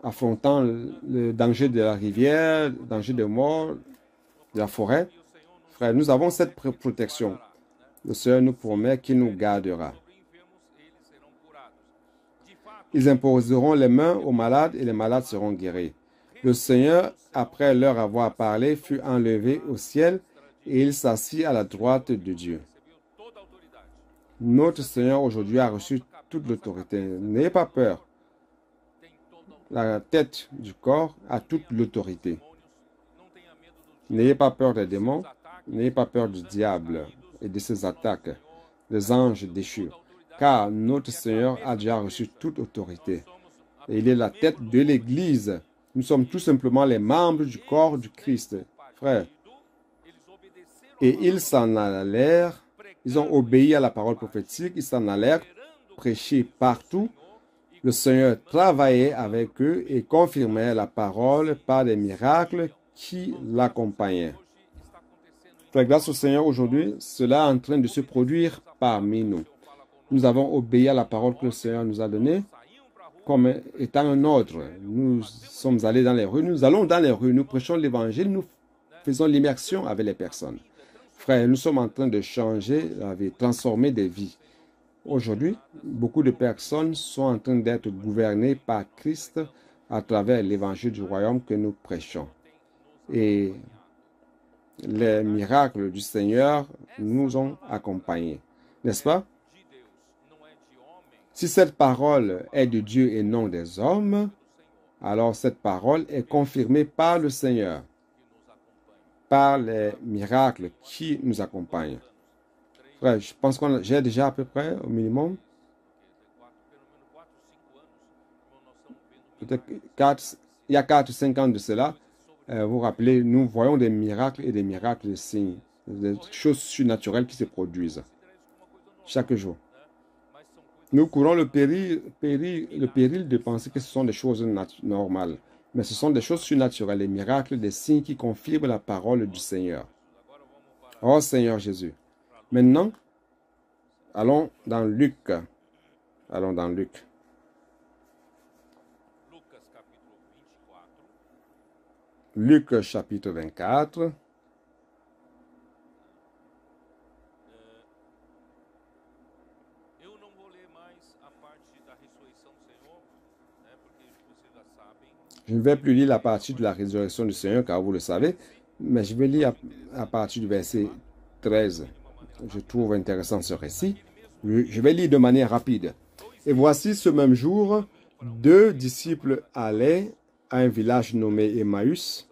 affrontant le danger de la rivière, le danger de mort, de la forêt. Frère, nous avons cette protection. Le Seigneur nous promet qu'il nous gardera. Ils imposeront les mains aux malades et les malades seront guéris. Le Seigneur, après leur avoir parlé, fut enlevé au ciel et il s'assit à la droite de Dieu. Notre Seigneur aujourd'hui a reçu toute l'autorité. N'ayez pas peur. La tête du corps a toute l'autorité. N'ayez pas peur des démons. N'ayez pas peur du diable et de ses attaques, des anges déchus. Car notre Seigneur a déjà reçu toute autorité. Et il est la tête de l'Église. Nous sommes tout simplement les membres du corps du Christ, frère. Et ils s'en allèrent, ils ont obéi à la parole prophétique, ils s'en allèrent prêcher partout. Le Seigneur travaillait avec eux et confirmait la parole par des miracles qui l'accompagnaient. Frère, grâce au Seigneur aujourd'hui, cela est en train de se produire parmi nous. Nous avons obéi à la parole que le Seigneur nous a donnée comme étant un ordre. Nous sommes allés dans les rues, nous allons dans les rues, nous prêchons l'évangile, nous faisons l'immersion avec les personnes. Frère, nous sommes en train de changer la vie, transformer des vies. Aujourd'hui, beaucoup de personnes sont en train d'être gouvernées par Christ à travers l'évangile du royaume que nous prêchons. Et les miracles du Seigneur nous ont accompagnés. N'est-ce pas? Si cette parole est de Dieu et non des hommes, alors cette parole est confirmée par le Seigneur, par les miracles qui nous accompagnent. Frère, je pense que j'ai déjà à peu près, au minimum, peut-être il y a 4 ou 5 ans de cela, vous vous rappelez, nous voyons des miracles et des miracles de signes, des choses surnaturelles qui se produisent chaque jour. Nous courons le péril de penser que ce sont des choses normales. Mais ce sont des choses surnaturelles, des miracles, des signes qui confirment la parole du Seigneur. Oh Seigneur Jésus. Maintenant, allons dans Luc. Allons dans Luc. Luc chapitre 24. Je ne vais plus lire la partie de la résurrection du Seigneur, car vous le savez, mais je vais lire à partir du verset 13. Je trouve intéressant ce récit. Je vais lire de manière rapide. Et voici ce même jour, 2 disciples allaient à un village nommé Emmaüs,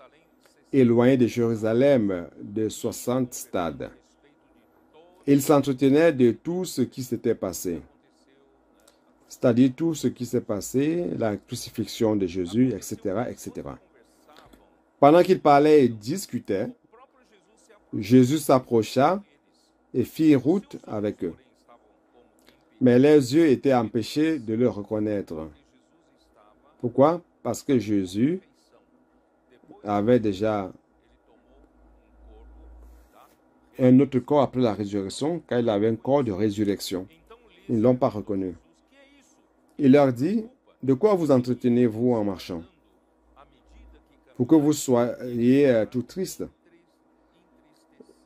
éloigné de Jérusalem de 60 stades. Ils s'entretenaient de tout ce qui s'était passé. C'est-à-dire tout ce qui s'est passé, la crucifixion de Jésus, etc., etc. Pendant qu'ils parlaient et discutaient, Jésus s'approcha et fit route avec eux. Mais leurs yeux étaient empêchés de le reconnaître. Pourquoi? Parce que Jésus avait déjà un autre corps après la résurrection, car il avait un corps de résurrection. Ils ne l'ont pas reconnu. Il leur dit, « De quoi vous entretenez-vous en marchant? Pour que vous soyez tout triste. »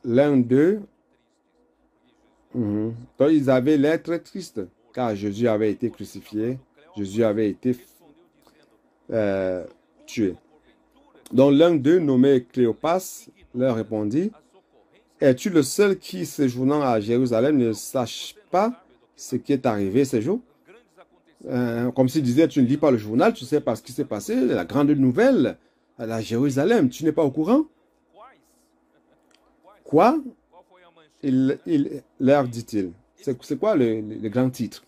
L'un d'eux, donc ils avaient l'air très tristes, car Jésus avait été crucifié, Jésus avait été tué. Donc l'un d'eux, nommé Cléopas, leur répondit, « Es-tu le seul qui, séjournant à Jérusalem, ne sache pas ce qui est arrivé ces jours? » Comme s'il disait, tu ne lis pas le journal, tu ne sais pas ce qui s'est passé, la grande nouvelle à Jérusalem, tu n'es pas au courant? Quoi? Il leur dit-il. C'est quoi le grand titre?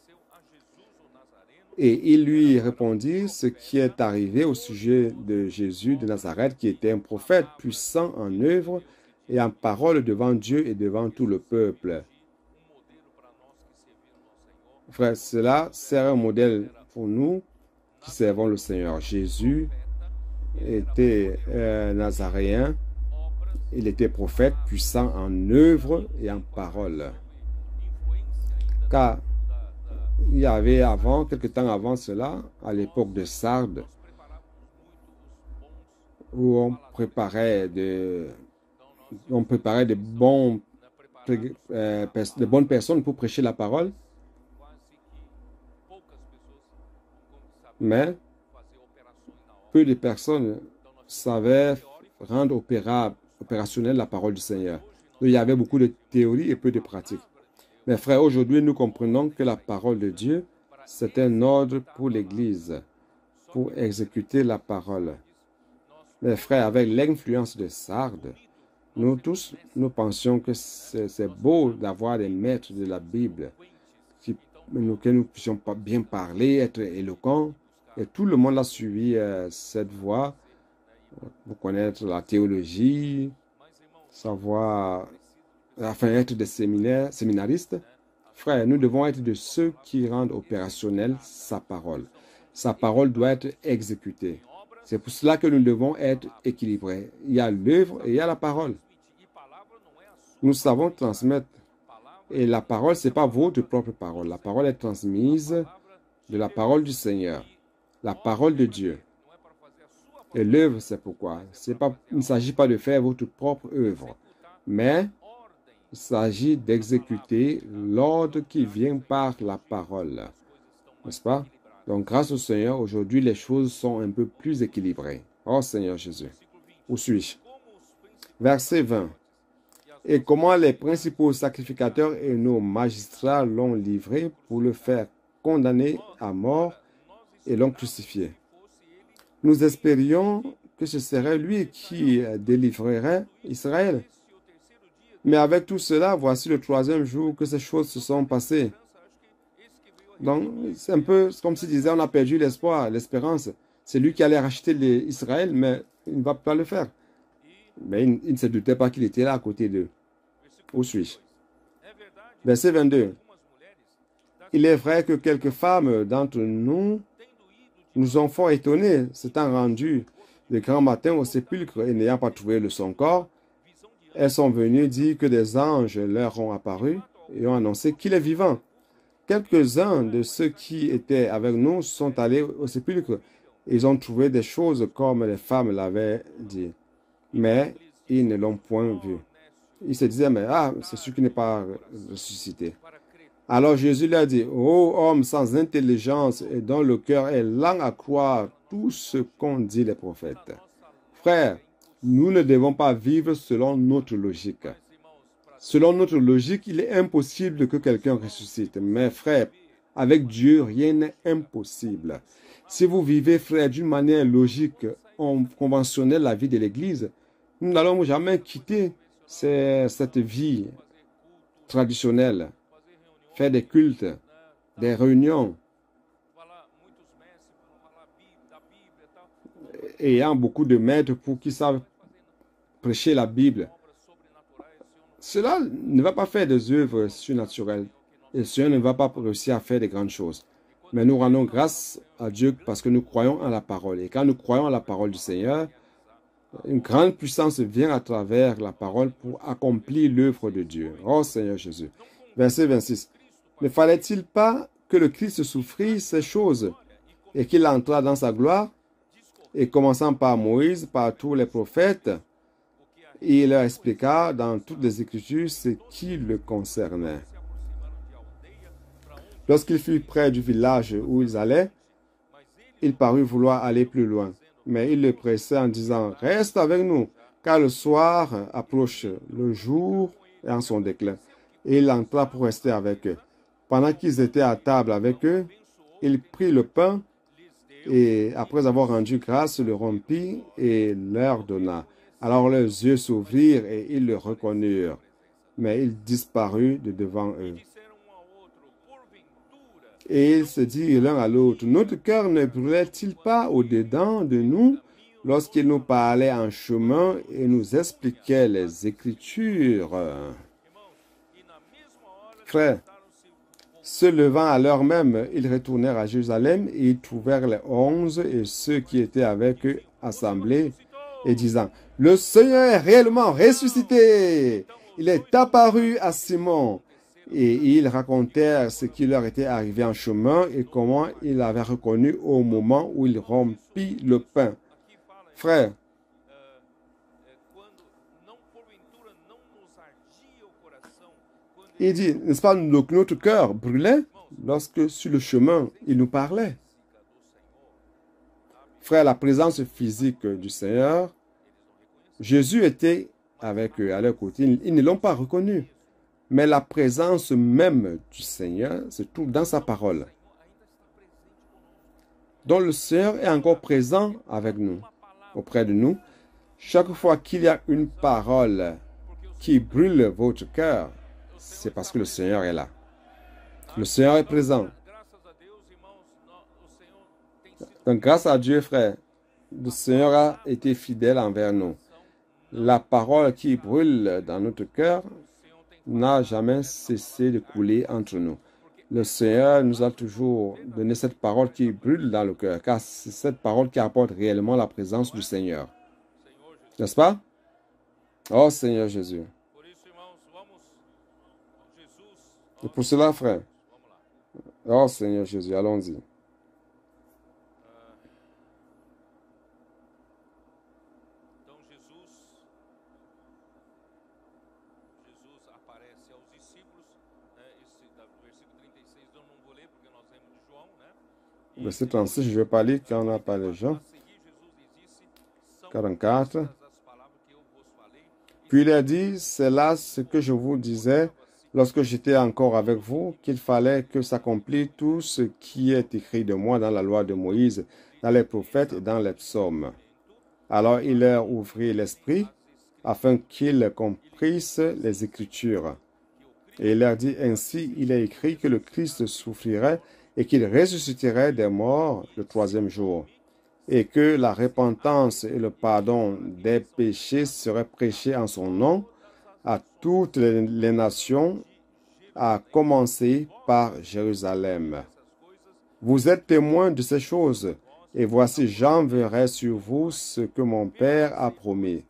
Et il lui répondit ce qui est arrivé au sujet de Jésus de Nazareth, qui était un prophète puissant en œuvre et en parole devant Dieu et devant tout le peuple. Frère, cela sert un modèle pour nous qui servons le Seigneur. Jésus était nazaréen Il était prophète, puissant en œuvre et en parole. Car il y avait avant, quelque temps avant cela, à l'époque de Sardes, où on préparait de bonnes personnes pour prêcher la parole, mais peu de personnes savaient rendre opérationnelle la parole du Seigneur. Donc, il y avait beaucoup de théorie et peu de pratique. Mais frères, aujourd'hui, nous comprenons que la parole de Dieu, c'est un ordre pour l'Église, pour exécuter la parole. Mes frères, avec l'influence de Sardes, nous tous, nous pensions que c'est beau d'avoir des maîtres de la Bible, que nous puissions bien parler, être éloquents. Et tout le monde a suivi cette voie pour connaître la théologie, savoir, être des séminaristes. Frères, nous devons être de ceux qui rendent opérationnelle sa parole. Sa parole doit être exécutée. C'est pour cela que nous devons être équilibrés. Il y a l'œuvre et il y a la parole. Nous savons transmettre. Et la parole, ce n'est pas votre propre parole. La parole est transmise de la parole du Seigneur. La parole de Dieu. Et l'œuvre, c'est pourquoi. Il ne s'agit pas de faire votre propre œuvre. Mais il s'agit d'exécuter l'ordre qui vient par la parole. N'est-ce pas? Donc, grâce au Seigneur, aujourd'hui, les choses sont un peu plus équilibrées. Oh Seigneur Jésus. Où suis-je? Verset 20. Et comment les principaux sacrificateurs et nos magistrats l'ont livré pour le faire condamner à mort et l'ont crucifié. Nous espérions que ce serait lui qui délivrerait Israël. Mais avec tout cela, voici le troisième jour que ces choses se sont passées. Donc, c'est un peu comme s'il disait, on a perdu l'espoir, l'espérance. C'est lui qui allait racheter Israël, mais il ne va pas le faire. Mais il ne se doutait pas qu'il était là à côté d'eux. Où suis-je? Verset 22. Il est vrai que quelques femmes d'entre nous nous ont fort étonnés, s'étant rendues de grand matin au sépulcre et n'ayant pas trouvé son corps. Elles sont venues dire que des anges leur ont apparu et ont annoncé qu'il est vivant. Quelques-uns de ceux qui étaient avec nous sont allés au sépulcre. Ils ont trouvé des choses comme les femmes l'avaient dit, mais ils ne l'ont point vu. Ils se disaient, mais c'est sûr qu'il n'est pas ressuscité. Alors Jésus leur dit, ô homme sans intelligence et dont le cœur est lent à croire tout ce qu'ont dit les prophètes. Frères, nous ne devons pas vivre selon notre logique. Selon notre logique, il est impossible que quelqu'un ressuscite. Mais frères, avec Dieu, rien n'est impossible. Si vous vivez, frères, d'une manière logique, conventionnelle, la vie de l'Église, nous n'allons jamais quitter cette vie traditionnelle. Faire des cultes, des réunions, ayant beaucoup de maîtres pour qui savent prêcher la Bible. Cela ne va pas faire des œuvres surnaturelles. Et le Seigneur ne va pas réussir à faire des grandes choses. Mais nous rendons grâce à Dieu parce que nous croyons en la parole. Et quand nous croyons en la parole du Seigneur, une grande puissance vient à travers la parole pour accomplir l'œuvre de Dieu. Oh Seigneur Jésus. Verset 26. Ne fallait-il pas que le Christ souffrit ces choses et qu'il entra dans sa gloire? Et commençant par Moïse, par tous les prophètes, il leur expliqua dans toutes les Écritures ce qui le concernait. Lorsqu'il fut près du village où ils allaient, il parut vouloir aller plus loin. Mais il le pressait en disant, « Reste avec nous, car le soir approche, le jour est en son déclin. » Et il entra pour rester avec eux. Pendant qu'ils étaient à table avec eux, il prit le pain et, après avoir rendu grâce, le rompit et leur donna. Alors leurs yeux s'ouvrirent et ils le reconnurent, mais il disparut de devant eux. Et ils se dirent l'un à l'autre, « Notre cœur ne brûlait-il pas au-dedans de nous lorsqu'il nous parlait en chemin et nous expliquait les Écritures? » Frères, se levant à l'heure même, ils retournèrent à Jérusalem et ils trouvèrent les 11 et ceux qui étaient avec eux assemblés et disant, le Seigneur est réellement ressuscité. Il est apparu à Simon. Et ils racontèrent ce qui leur était arrivé en chemin et comment il l'avait reconnu au moment où il rompit le pain. Frère, il dit, n'est-ce pas, notre cœur brûlait lorsque sur le chemin, il nous parlait. Frère, la présence physique du Seigneur, Jésus était avec eux, à leur côté. Ils ne l'ont pas reconnu. Mais la présence même du Seigneur se trouve dans sa parole. Donc le Seigneur est encore présent avec nous, auprès de nous. Chaque fois qu'il y a une parole qui brûle votre cœur, c'est parce que le Seigneur est là. Le Seigneur est présent. Donc grâce à Dieu, frère, le Seigneur a été fidèle envers nous. La parole qui brûle dans notre cœur n'a jamais cessé de couler entre nous. Le Seigneur nous a toujours donné cette parole qui brûle dans le cœur, car c'est cette parole qui apporte réellement la présence du Seigneur. N'est-ce pas? Oh Seigneur Jésus. Et pour cela, frère, oh Seigneur Jésus, allons-y. Verset 36, je ne vais pas lire quand on n'a pas les gens. 44. Puis il a dit, c'est là ce que je vous disais lorsque j'étais encore avec vous, qu'il fallait que s'accomplisse tout ce qui est écrit de moi dans la loi de Moïse, dans les prophètes et dans les psaumes. Alors il leur ouvrit l'esprit afin qu'ils comprissent les Écritures. Et il leur dit, ainsi il est écrit que le Christ souffrirait et qu'il ressusciterait des morts le troisième jour, et que la repentance et le pardon des péchés seraient prêchés en son nom à toutes les nations, à commencer par Jérusalem. Vous êtes témoins de ces choses, et voici j'enverrai sur vous ce que mon Père a promis.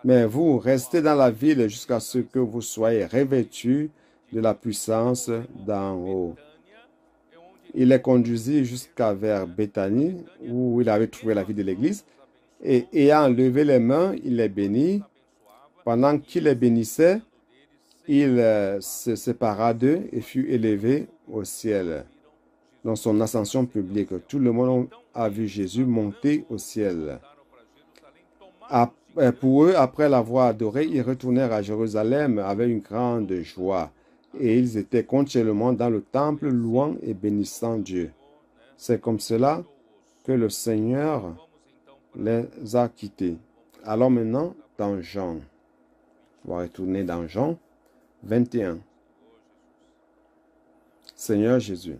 Mais vous restez dans la ville jusqu'à ce que vous soyez revêtus de la puissance d'en haut. Il les conduisit jusqu'à vers Béthanie, où il avait trouvé la vie de l'église, et ayant levé les mains, il les bénit. Pendant qu'il les bénissait, il se sépara d'eux et fut élevé au ciel. Dans son ascension publique, tout le monde a vu Jésus monter au ciel. Pour eux, après l'avoir adoré, ils retournèrent à Jérusalem avec une grande joie. Et ils étaient continuellement dans le temple, louant et bénissant Dieu. C'est comme cela que le Seigneur les a quittés. Alors maintenant, dans Jean. On va retourner dans Jean 21. Seigneur Jésus.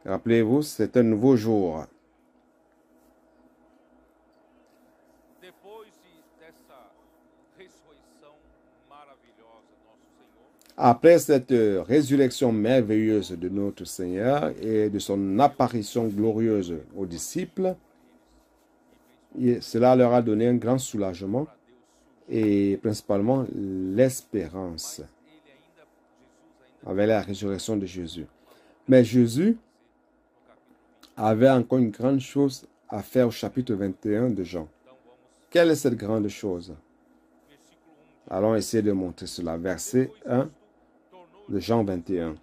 Rappelez-vous, c'est un nouveau jour. Après cette résurrection merveilleuse de notre Seigneur et de son apparition glorieuse aux disciples, cela leur a donné un grand soulagement et principalement l'espérance avec la résurrection de Jésus. Mais Jésus avait encore une grande chose à faire au chapitre 21 de Jean. Quelle est cette grande chose? Allons essayer de montrer cela. Verset 1 de Jean 21.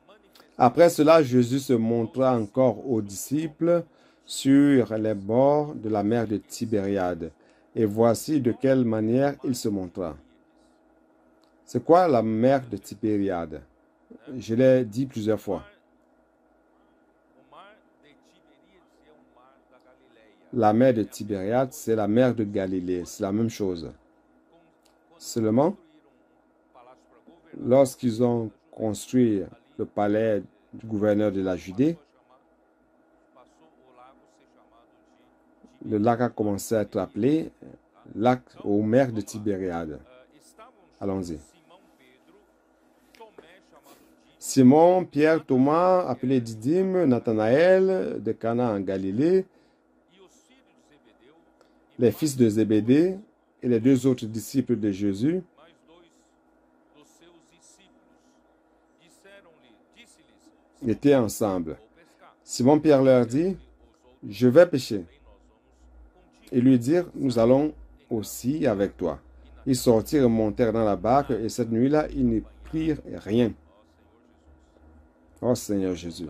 Après cela, Jésus se montra encore aux disciples sur les bords de la mer de Tibériade. Et voici de quelle manière il se montra. C'est quoi la mer de Tibériade? Je l'ai dit plusieurs fois. La mer de Tibériade, c'est la mer de Galilée. C'est la même chose. Seulement, lorsqu'ils ont construit le palais du gouverneur de la Judée, le lac a commencé à être appelé lac aux mers de Tibériade. Allons-y. Simon, Pierre, Thomas, appelé Didyme, Nathanaël de Cana en Galilée, les fils de Zébédée et les deux autres disciples de Jésus étaient ensemble. Simon Pierre leur dit, « Je vais pêcher. » Et lui dirent, « Nous allons aussi avec toi. » Ils sortirent et montèrent dans la barque, et cette nuit-là, ils ne prirent rien. Oh Seigneur Jésus.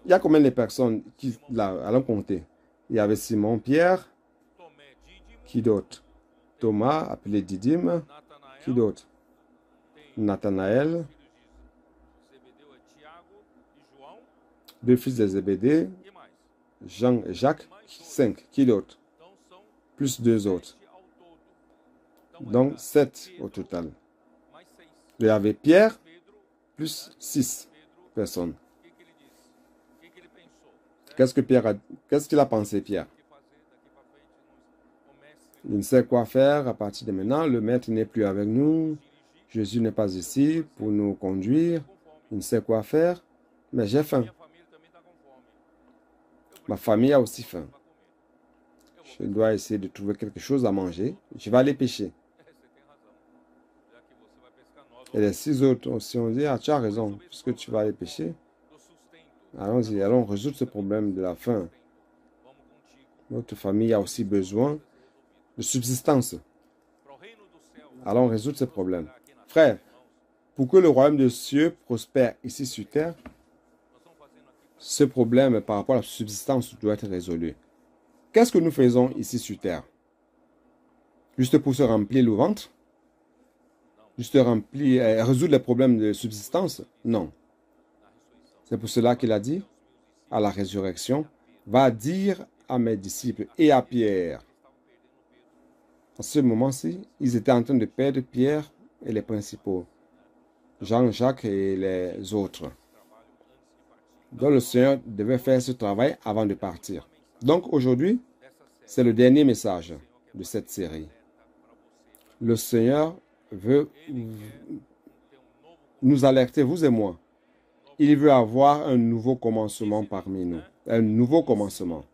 Il y a combien de personnes qui allons compter? Il y avait Simon Pierre, qui d'autre? Thomas, appelé Didyme, qui d'autre? Nathanaël, deux fils de Zébédée, Jean et Jacques, 5. Qui d'autre? Plus deux autres. Donc 7 au total. Il y avait Pierre, plus 6 personnes. Qu'est-ce qu'il a pensé, Pierre? Il ne sait quoi faire à partir de maintenant. Le maître n'est plus avec nous. Jésus n'est pas ici pour nous conduire. Il ne sait quoi faire. Mais j'ai faim. Ma famille a aussi faim. Je dois essayer de trouver quelque chose à manger. Je vais aller pêcher. Et les 6 autres aussi ont dit, « Ah, tu as raison, puisque tu vas aller pêcher. Allons-y, allons résoudre ce problème de la faim. Notre famille a aussi besoin de subsistance. Allons résoudre ce problème. » Frère, pour que le royaume des cieux prospère ici sur terre, ce problème par rapport à la subsistance doit être résolu. Qu'est-ce que nous faisons ici sur terre? Juste pour se remplir le ventre? Juste résoudre les problèmes de subsistance? Non. C'est pour cela qu'il a dit, à la résurrection, va dire à mes disciples et à Pierre. À ce moment-ci, ils étaient en train de perdre Pierre et les principaux, Jean, Jacques et les autres. Donc le Seigneur devait faire ce travail avant de partir. Donc aujourd'hui, c'est le dernier message de cette série. Le Seigneur veut nous alerter, vous et moi. Il veut avoir un nouveau commencement parmi nous. Un nouveau commencement.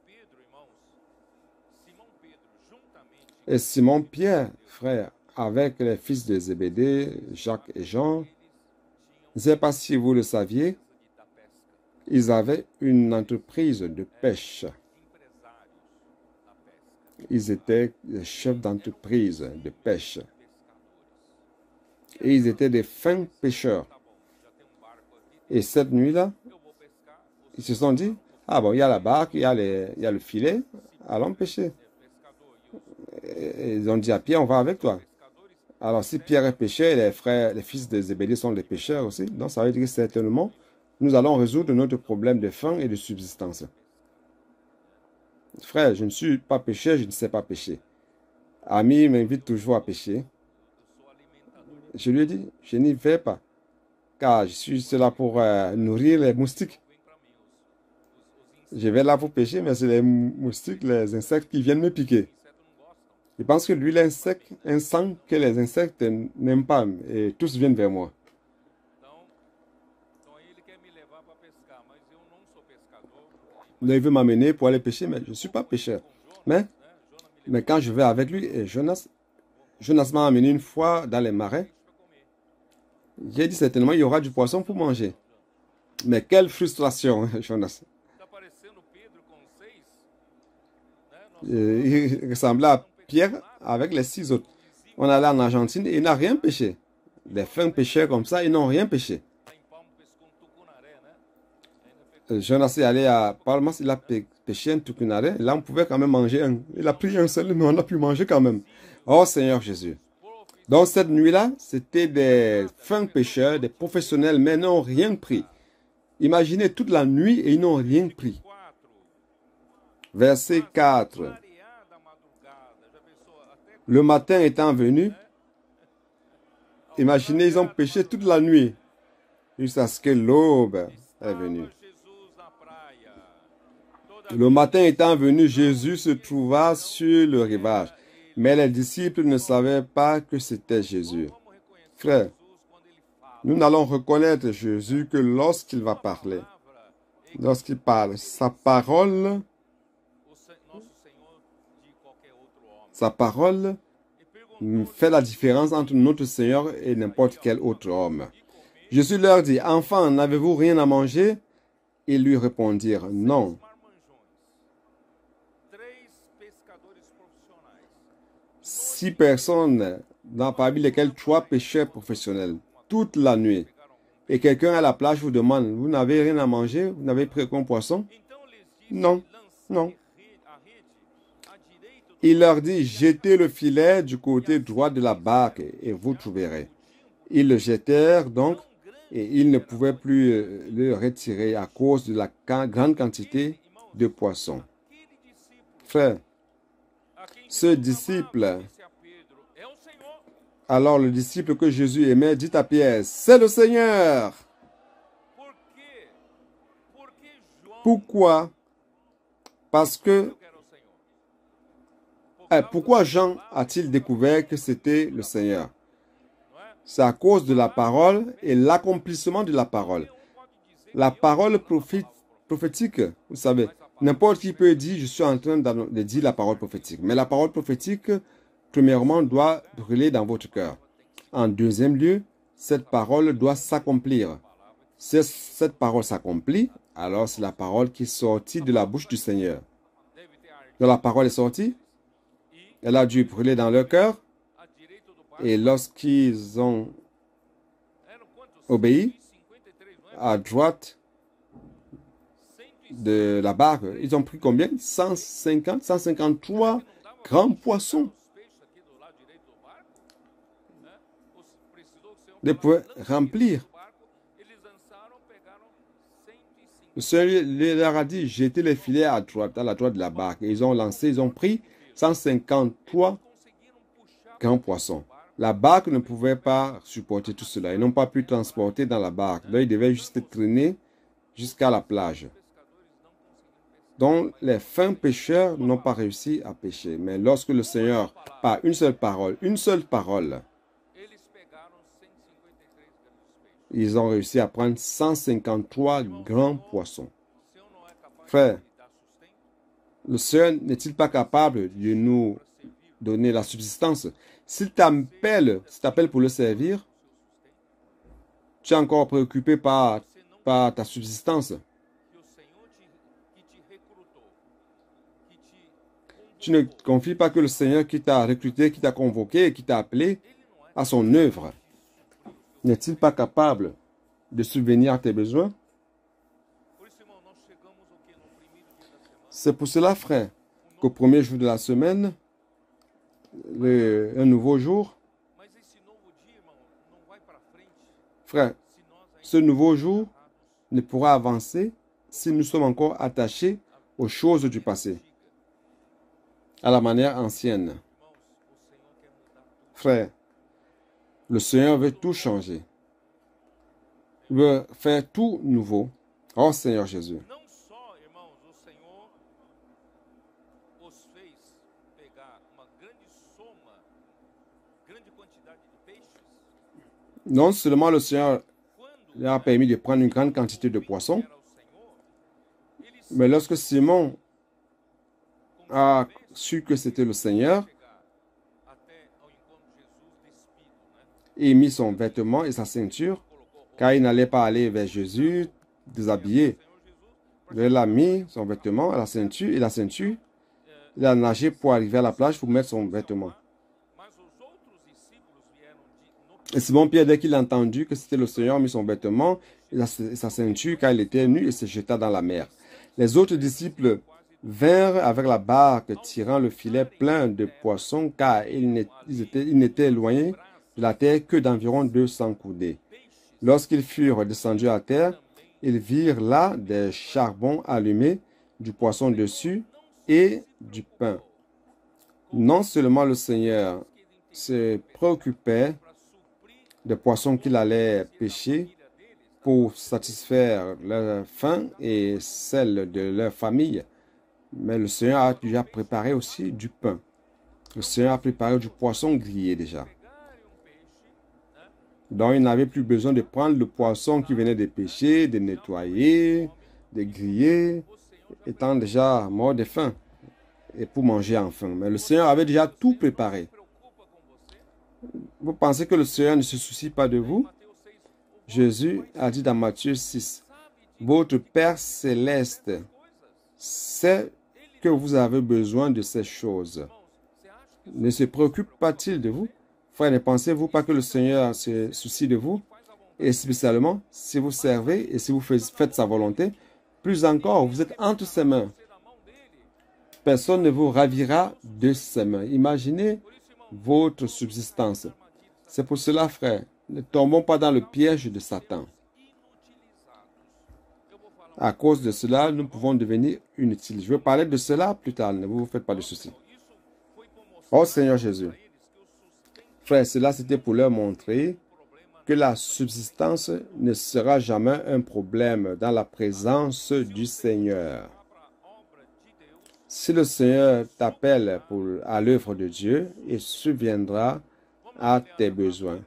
Et Simon Pierre, frère, avec les fils de Zébédée, Jacques et Jean, je ne sais pas si vous le saviez, ils avaient une entreprise de pêche. Ils étaient des chefs d'entreprise de pêche. Et ils étaient des fins pêcheurs. Et cette nuit-là, ils se sont dit, ah bon, il y a la barque, il y a le filet, allons pêcher. Et ils ont dit à Pierre, on va avec toi. Alors si Pierre est pêcheur, les fils de Zébédée sont des pêcheurs aussi, donc ça veut dire que certainement, nous allons résoudre notre problème de faim et de subsistance. Frère, je ne suis pas pêcheur, je ne sais pas pêcher. Ami m'invite toujours à pêcher. Je lui ai dit, je n'y vais pas, car je suis là pour nourrir les moustiques. Je vais là pour pêcher, mais c'est les moustiques, les insectes qui viennent me piquer. Je pense que lui, l'insecte, il sent que les insectes n'aiment pas, et tous viennent vers moi. Il veut m'amener pour aller pêcher, mais je ne suis pas pêcheur. Mais quand je vais avec lui, et Jonas m'a amené une fois dans les marais. J'ai dit certainement, il y aura du poisson pour manger. Mais quelle frustration, Jonas. Il ressemblait à Pierre avec les 6 autres. On allait en Argentine et il n'a rien pêché. Les fins pêcheurs comme ça, ils n'ont rien pêché. Jonas est allé à Palmas, il a pêché un tucunaré. Là, on pouvait quand même manger un. Il a pris un seul, mais on a pu manger quand même. Oh Seigneur Jésus. Donc cette nuit-là, c'était des fins pêcheurs, des professionnels, mais ils n'ont rien pris. Imaginez toute la nuit et ils n'ont rien pris. Verset 4. Le matin étant venu, imaginez, ils ont pêché toute la nuit, jusqu'à ce que l'aube est venue. Le matin étant venu, Jésus se trouva sur le rivage, mais les disciples ne savaient pas que c'était Jésus. Frère, Nous n'allons reconnaître Jésus que lorsqu'il va parler. Lorsqu'il parle, sa parole fait la différence entre notre Seigneur et n'importe quel autre homme. Jésus leur dit, « Enfants, n'avez-vous rien à manger ?» Ils lui répondirent, « Non. » 6 personnes, parmi lesquelles 3 pêcheurs professionnels, toute la nuit. Et quelqu'un à la plage vous demande, « Vous n'avez rien à manger? Vous n'avez pris aucun poisson? » Non, non. Il leur dit, « Jetez le filet du côté droit de la barque et vous trouverez. » Ils le jetèrent donc et ils ne pouvaient plus le retirer à cause de la grande quantité de poissons. Frère, ce disciple, alors le disciple que Jésus aimait dit à Pierre, « C'est le Seigneur! » Pourquoi? Parce que pourquoi Jean a-t-il découvert que c'était le Seigneur? C'est à cause de la parole et l'accomplissement de la parole. La parole prophétique, vous savez, n'importe qui peut dire, je suis en train de dire la parole prophétique. Mais la parole prophétique, premièrement, doit brûler dans votre cœur. En deuxième lieu, cette parole doit s'accomplir. Si cette parole s'accomplit, alors c'est la parole qui est sortie de la bouche du Seigneur. Donc la parole est sortie, elle a dû brûler dans leur cœur, et lorsqu'ils ont obéi à droite de la barque, ils ont pris combien? 153 grands poissons. Ils pouvaient remplir. Le Seigneur leur a dit, jetez les filets à la droite de la barque. Et ils ont lancé, ils ont pris 153 grands poissons. La barque ne pouvait pas supporter tout cela. Ils n'ont pas pu transporter dans la barque. Donc, ils devaient juste traîner jusqu'à la plage. Donc, les fins pêcheurs n'ont pas réussi à pêcher. Mais lorsque le Seigneur, par une seule parole, ils ont réussi à prendre 153 grands poissons. Frère, le Seigneur n'est-il pas capable de nous donner la subsistance? S'il t'appelle pour le servir, tu es encore préoccupé par ta subsistance. Tu ne confies pas que le Seigneur qui t'a recruté, qui t'a convoqué, qui t'a appelé à son œuvre, n'est-il pas capable de subvenir à tes besoins? C'est pour cela, frère, qu'au premier jour de la semaine, un nouveau jour, frère, ce nouveau jour ne pourra avancer si nous sommes encore attachés aux choses du passé, à la manière ancienne. Frère, le Seigneur veut tout changer. Il veut faire tout nouveau. Oh Seigneur Jésus. Non seulement le Seigneur leur a permis de prendre une grande quantité de poissons, mais lorsque Simon a su que c'était le Seigneur, il mit son vêtement et sa ceinture, car il n'allait pas aller vers Jésus déshabillé. Il a mis son vêtement à la ceinture, et la ceinture, il a nagé pour arriver à la plage pour mettre son vêtement. Et Simon-Pierre, dès qu'il a entendu que c'était le Seigneur, mit son vêtement et sa ceinture, car il était nu, et se jeta dans la mer. Les autres disciples vinrent avec la barque, tirant le filet plein de poissons, car ils n'étaient éloignés de la terre que d'environ 200 coudées. Lorsqu'ils furent descendus à terre, ils virent là des charbons allumés, du poisson dessus et du pain. Non seulement le Seigneur se préoccupait des poissons qu'il allait pêcher pour satisfaire leur faim et celle de leur famille, mais le Seigneur a déjà préparé aussi du pain. Le Seigneur a préparé du poisson grillé déjà. Donc, ils n'avaient plus besoin de prendre le poisson qui venait des pêcher, de nettoyer, de griller, étant déjà mort de faim et pour manger enfin. Mais le Seigneur avait déjà tout préparé. Vous pensez que le Seigneur ne se soucie pas de vous? Jésus a dit dans Matthieu 6, votre Père céleste sait que vous avez besoin de ces choses. Ne se préoccupe pas-t-il de vous? Frère, ne pensez-vous pas que le Seigneur se soucie de vous? Et spécialement, si vous servez et si vous faites sa volonté, plus encore, vous êtes entre ses mains. Personne ne vous ravira de ses mains. Imaginez votre subsistance. C'est pour cela, frère, ne tombons pas dans le piège de Satan. À cause de cela, nous pouvons devenir inutiles. Je vais parler de cela plus tard, ne vous faites pas de soucis. Oh Seigneur Jésus. Frère, cela c'était pour leur montrer que la subsistance ne sera jamais un problème dans la présence du Seigneur. Si le Seigneur t'appelle à l'œuvre de Dieu, il subviendra à tes besoins.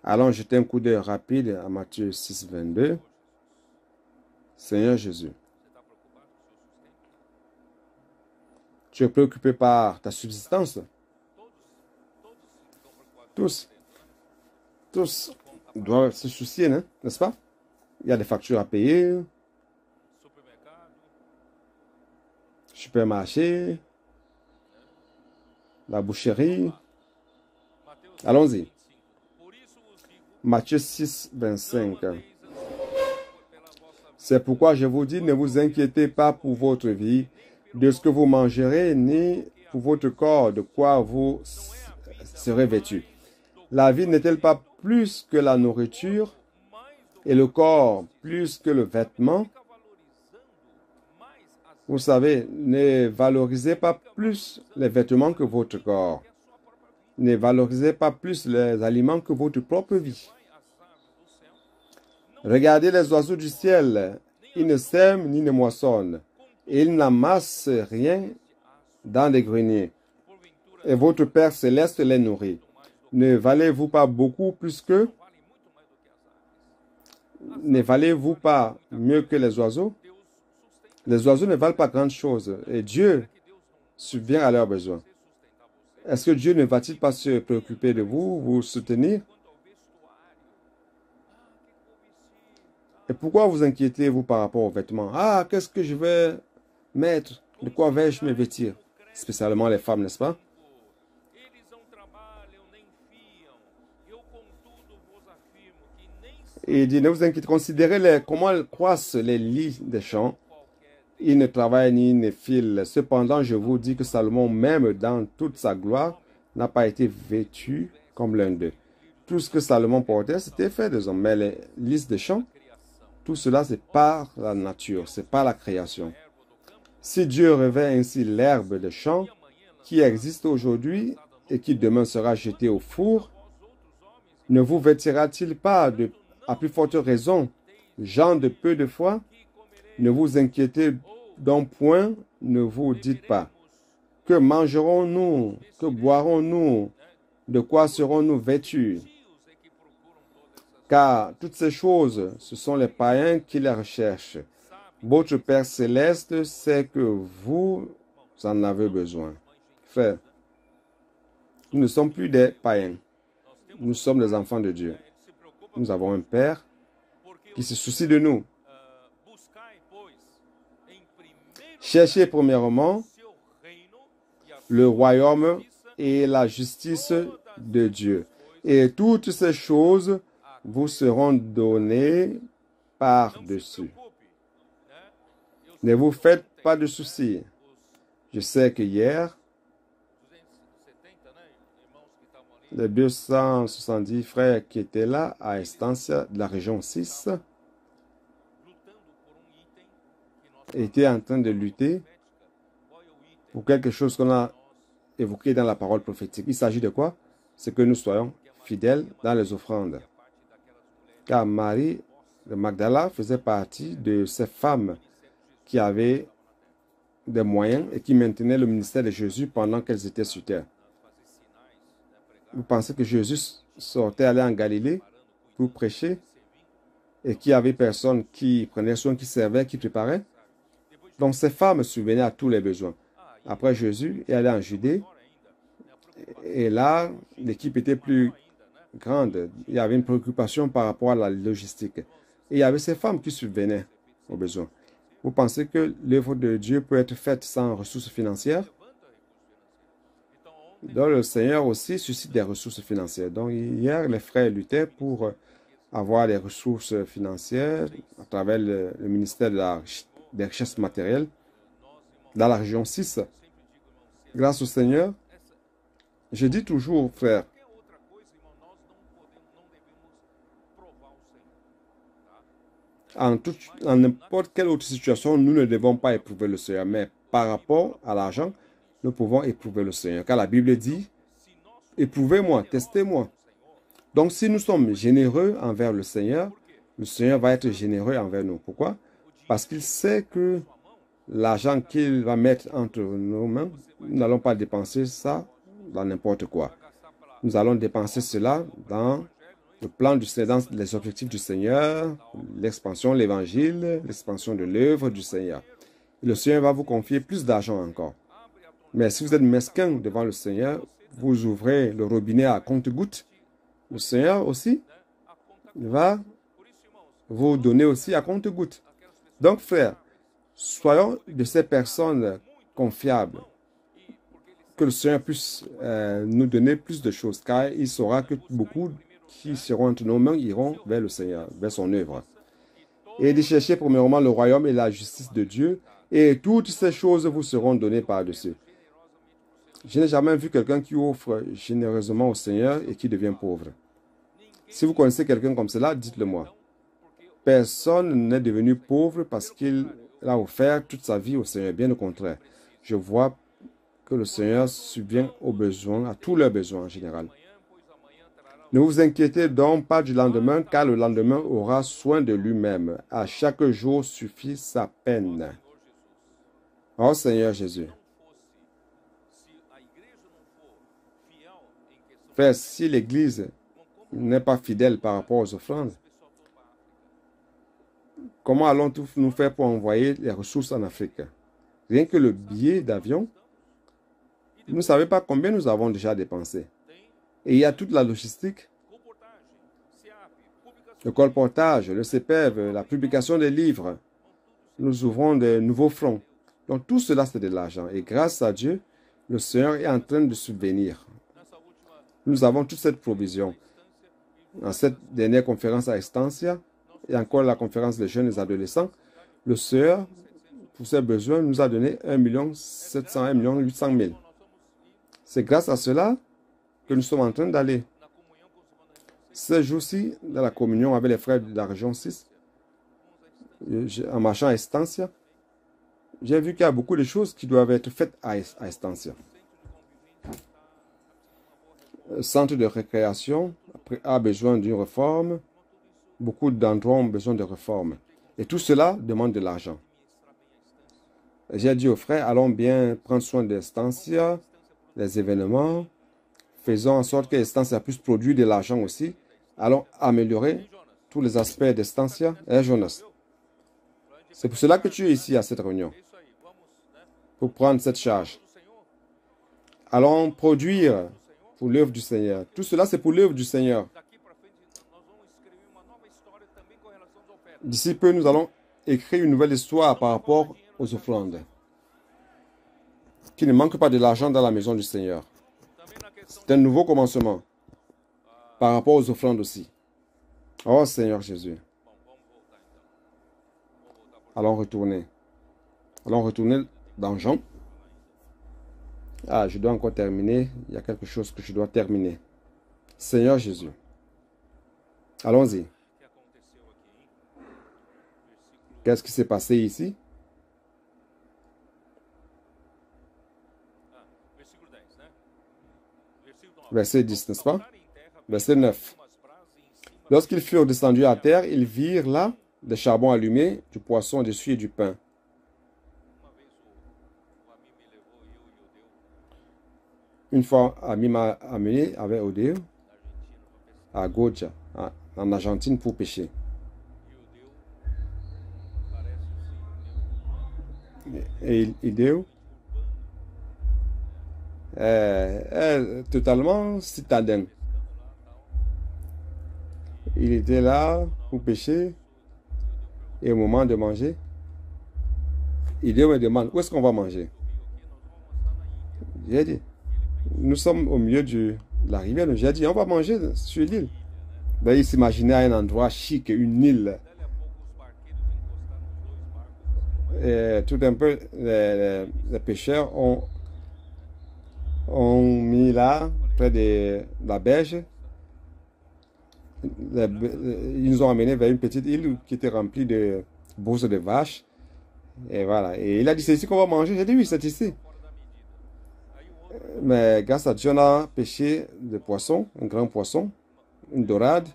Allons jeter un coup d'œil rapide à Matthieu 6, 22. Seigneur Jésus, tu es préoccupé par ta subsistance? Tous doivent se soucier, n'est-ce pas? Il y a des factures à payer, supermarché, la boucherie. Allons-y. Matthieu 6, 25. C'est pourquoi je vous dis, ne vous inquiétez pas pour votre vie, de ce que vous mangerez, ni pour votre corps, de quoi vous serez vêtus. La vie n'est-elle pas plus que la nourriture, et le corps plus que le vêtement? Vous savez, ne valorisez pas plus les vêtements que votre corps. Ne valorisez pas plus les aliments que votre propre vie. Regardez les oiseaux du ciel, ils ne sèment ni ne moissonnent, et ils n'amassent rien dans des greniers. Et votre Père céleste les nourrit. Ne valez-vous pas beaucoup plus qu'eux? Ne valez-vous pas mieux que les oiseaux? Les oiseaux ne valent pas grand-chose, et Dieu subvient à leurs besoins. Est-ce que Dieu ne va-t-il pas se préoccuper de vous, vous soutenir? Et pourquoi vous inquiétez-vous par rapport aux vêtements? Ah, qu'est-ce que je vais mettre? De quoi vais-je me vêtir? Spécialement les femmes, n'est-ce pas? Et il dit, ne vous inquiétez, considérez comment croissent les lits des champs. Ils ne travaillent ni ne filent. Cependant, je vous dis que Salomon, même dans toute sa gloire, n'a pas été vêtu comme l'un d'eux. Tout ce que Salomon portait, c'était fait des hommes. Mais les lys des champs, tout cela, c'est par la nature, c'est par la création. Si Dieu revêt ainsi l'herbe des champs, qui existe aujourd'hui et qui demain sera jetée au four, ne vous vêtira-t-il pas à plus forte raison, gens de peu de foi? Ne vous inquiétez donc point, ne vous dites pas, que mangerons-nous, que boirons-nous, de quoi serons-nous vêtus? Car toutes ces choses, ce sont les païens qui les recherchent. Votre Père céleste sait que vous en avez besoin. Frère, nous ne sommes plus des païens. Nous sommes des enfants de Dieu. Nous avons un Père qui se soucie de nous. Cherchez premièrement le royaume et la justice de Dieu. Et toutes ces choses vous seront données par-dessus. Ne vous faites pas de soucis. Je sais que hier, les 270 frères qui étaient là à Estancia, de la région 6, étaient en train de lutter pour quelque chose qu'on a évoqué dans la parole prophétique. Il s'agit de quoi? C'est que nous soyons fidèles dans les offrandes. Car Marie de Magdala faisait partie de ces femmes qui avaient des moyens et qui maintenaient le ministère de Jésus pendant qu'elles étaient sur terre. Vous pensez que Jésus sortait aller en Galilée pour prêcher et qu'il y avait personne qui prenait soin, qui servait, qui préparait? Donc ces femmes subvenaient à tous les besoins. Après Jésus est allé en Judée et là, l'équipe était plus grande. Il y avait une préoccupation par rapport à la logistique. Et il y avait ces femmes qui subvenaient aux besoins. Vous pensez que l'œuvre de Dieu peut être faite sans ressources financières? Donc le Seigneur aussi suscite des ressources financières. Donc hier, les frères luttaient pour avoir des ressources financières à travers le ministère des richesses matérielles dans la région 6. Grâce au Seigneur, je dis toujours, frère, en n'importe quelle autre situation, nous ne devons pas éprouver le Seigneur. Mais par rapport à l'argent, nous pouvons éprouver le Seigneur. Car la Bible dit, éprouvez-moi, testez-moi. Donc si nous sommes généreux envers le Seigneur va être généreux envers nous. Pourquoi? Parce qu'il sait que l'argent qu'il va mettre entre nos mains, nous n'allons pas dépenser ça dans n'importe quoi. Nous allons dépenser cela dans le plan du Seigneur, dans les objectifs du Seigneur, l'expansion de l'Évangile, l'expansion de l'œuvre du Seigneur. Et le Seigneur va vous confier plus d'argent encore. Mais si vous êtes mesquin devant le Seigneur, vous ouvrez le robinet à compte-gouttes, le Seigneur aussi va vous donner aussi à compte-gouttes. Donc, frères, soyons de ces personnes confiables, que le Seigneur puisse nous donner plus de choses, car il saura que beaucoup qui seront entre nos mains iront vers le Seigneur, vers son œuvre. Et de chercher premièrement le royaume et la justice de Dieu, et toutes ces choses vous seront données par-dessus. Je n'ai jamais vu quelqu'un qui offre généreusement au Seigneur et qui devient pauvre. Si vous connaissez quelqu'un comme cela, dites-le moi. Personne n'est devenu pauvre parce qu'il a offert toute sa vie au Seigneur. Bien au contraire, je vois que le Seigneur subvient aux besoins, à tous leurs besoins en général. Ne vous inquiétez donc pas du lendemain, car le lendemain aura soin de lui-même. À chaque jour suffit sa peine. Oh Seigneur Jésus. Frère, si l'Église n'est pas fidèle par rapport aux offrandes, comment allons-nous faire pour envoyer les ressources en Afrique? Rien que le billet d'avion, vous ne savez pas combien nous avons déjà dépensé. Et il y a toute la logistique, le colportage, le CPEV, la publication des livres. Nous ouvrons de nouveaux fronts. Donc tout cela, c'est de l'argent. Et grâce à Dieu, le Seigneur est en train de subvenir. Nous avons toute cette provision. Dans cette dernière conférence à Estancia, et encore la conférence des jeunes et adolescents, le Seigneur, pour ses besoins, nous a donné 1 700 000, 1 800 000. C'est grâce à cela que nous sommes en train d'aller. Ces jours-ci, dans la communion avec les frères de la région 6, en marchant à Estancia, j'ai vu qu'il y a beaucoup de choses qui doivent être faites à Estancia. Le centre de récréation a besoin d'une réforme. Beaucoup d'endroits ont besoin de réformes. Et tout cela demande de l'argent. J'ai dit aux frères, allons bien prendre soin d'Estancia, les événements. Faisons en sorte que Estancia puisse produire de l'argent aussi. Allons améliorer tous les aspects d'Estancia. Jonas, c'est pour cela que tu es ici à cette réunion. Pour prendre cette charge. Allons produire pour l'œuvre du Seigneur. Tout cela, c'est pour l'œuvre du Seigneur. D'ici peu, nous allons écrire une nouvelle histoire par rapport aux offrandes. Qu'il ne manque pas de l'argent dans la maison du Seigneur. C'est un nouveau commencement. Par rapport aux offrandes aussi. Oh Seigneur Jésus. Allons retourner. Allons retourner dans Jean. Ah, je dois encore terminer. Il y a quelque chose que je dois terminer. Seigneur Jésus. Allons-y. Qu'est-ce qui s'est passé ici? Verset 10, n'est-ce pas? Verset 9. Lorsqu'ils furent descendus à terre, ils virent là des charbons allumés, du poisson dessus et du pain. Une fois, Ami m'a amené avec Odeo à Goja, en Argentine, pour pêcher. Et Ideo est totalement citadin. Il était là pour pêcher et au moment de manger, Ideo me demande où est-ce qu'on va manger. J'ai dit, nous sommes au milieu de la rivière. J'ai dit, on va manger sur l'île. Il s'imaginait un endroit chic, une île. Et tout un peu, les pêcheurs ont mis là, près de la berge. Ils nous ont amenés vers une petite île qui était remplie de bourses de vaches. Et voilà. Et il a dit, c'est ici qu'on va manger. J'ai dit, oui, c'est ici. Mais grâce à Dieu, on a pêché des poissons, un grand poisson, une dorade.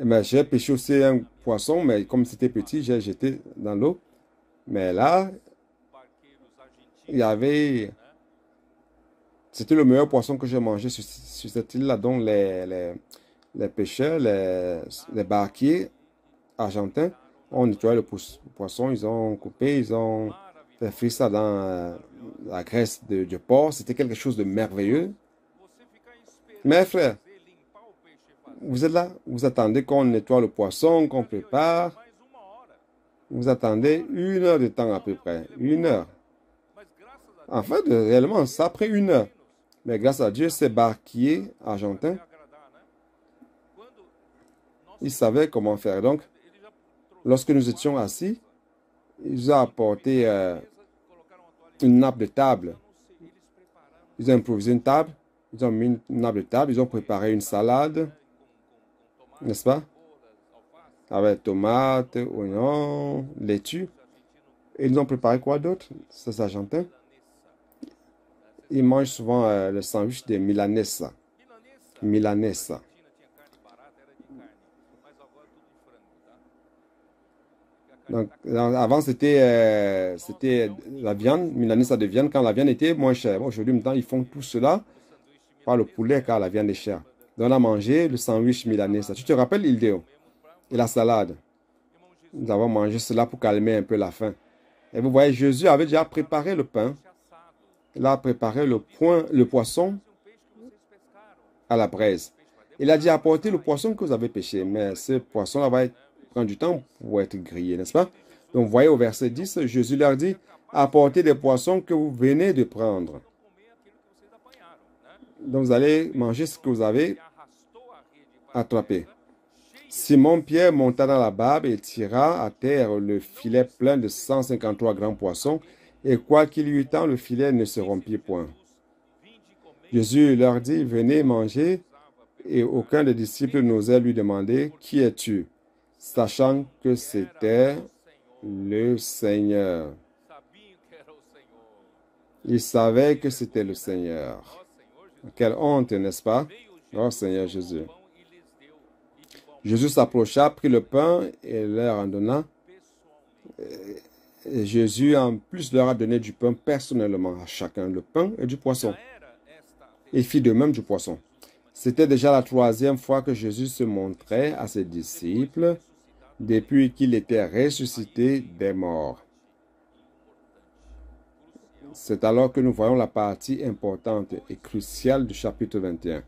Mais j'ai pêché aussi un poisson, mais comme c'était petit, j'ai jeté dans l'eau. Mais là, il y avait... C'était le meilleur poisson que j'ai mangé sur cette île-là. Donc les pêcheurs, les barquiers argentins ont nettoyé le poisson, ils ont coupé, ils ont fait ça dans la graisse de porc. C'était quelque chose de merveilleux. Mais frère, vous êtes là, vous attendez qu'on nettoie le poisson, qu'on prépare. Vous attendez 1 heure de temps à peu près. 1 heure. En fait, réellement, ça a pris 1 heure. Mais grâce à Dieu, ces barquiers argentins, ils savaient comment faire. Donc, lorsque nous étions assis, ils ont apporté une nappe de table. Ils ont improvisé une table. Ils ont mis une nappe de table. Ils ont préparé une salade. N'est-ce pas? Avec tomates, oignons, laitue. Et ils ont préparé quoi d'autre, ces Argentins? Ils mangent souvent le sandwich de milanesa. Milanesa. Donc, avant, c'était la viande, milanesa de viande, quand la viande était moins chère. Aujourd'hui, maintenant, ils font tout cela par le poulet, car la viande est chère. Donc, on a mangé le sandwich milanesa. Tu te rappelles, Ildeo? Et la salade. Nous avons mangé cela pour calmer un peu la faim. Et vous voyez, Jésus avait déjà préparé le pain. Il a préparé le poisson à la braise. Il a dit apportez le poisson que vous avez pêché. Mais ce poisson-là va prendre du temps pour être grillé, n'est-ce pas? Donc, vous voyez au verset 10, Jésus leur dit apportez des poissons que vous venez de prendre. Donc, vous allez manger ce que vous avez attrapé. Simon-Pierre monta dans la barbe et tira à terre le filet plein de 153 grands poissons, et quoi qu'il y eût tant, le filet ne se rompit point. Jésus leur dit, venez manger, et aucun des disciples n'osait lui demander, qui es-tu? Sachant que c'était le Seigneur. Ils savaient que c'était le Seigneur. Quelle honte, n'est-ce pas? Oh Seigneur Jésus. Jésus s'approcha, prit le pain et leur en donna. Et Jésus, en plus, leur a donné du pain personnellement à chacun, le pain et du poisson. Il fit de même du poisson. C'était déjà la 3e fois que Jésus se montrait à ses disciples depuis qu'il était ressuscité des morts. C'est alors que nous voyons la partie importante et cruciale du chapitre 21.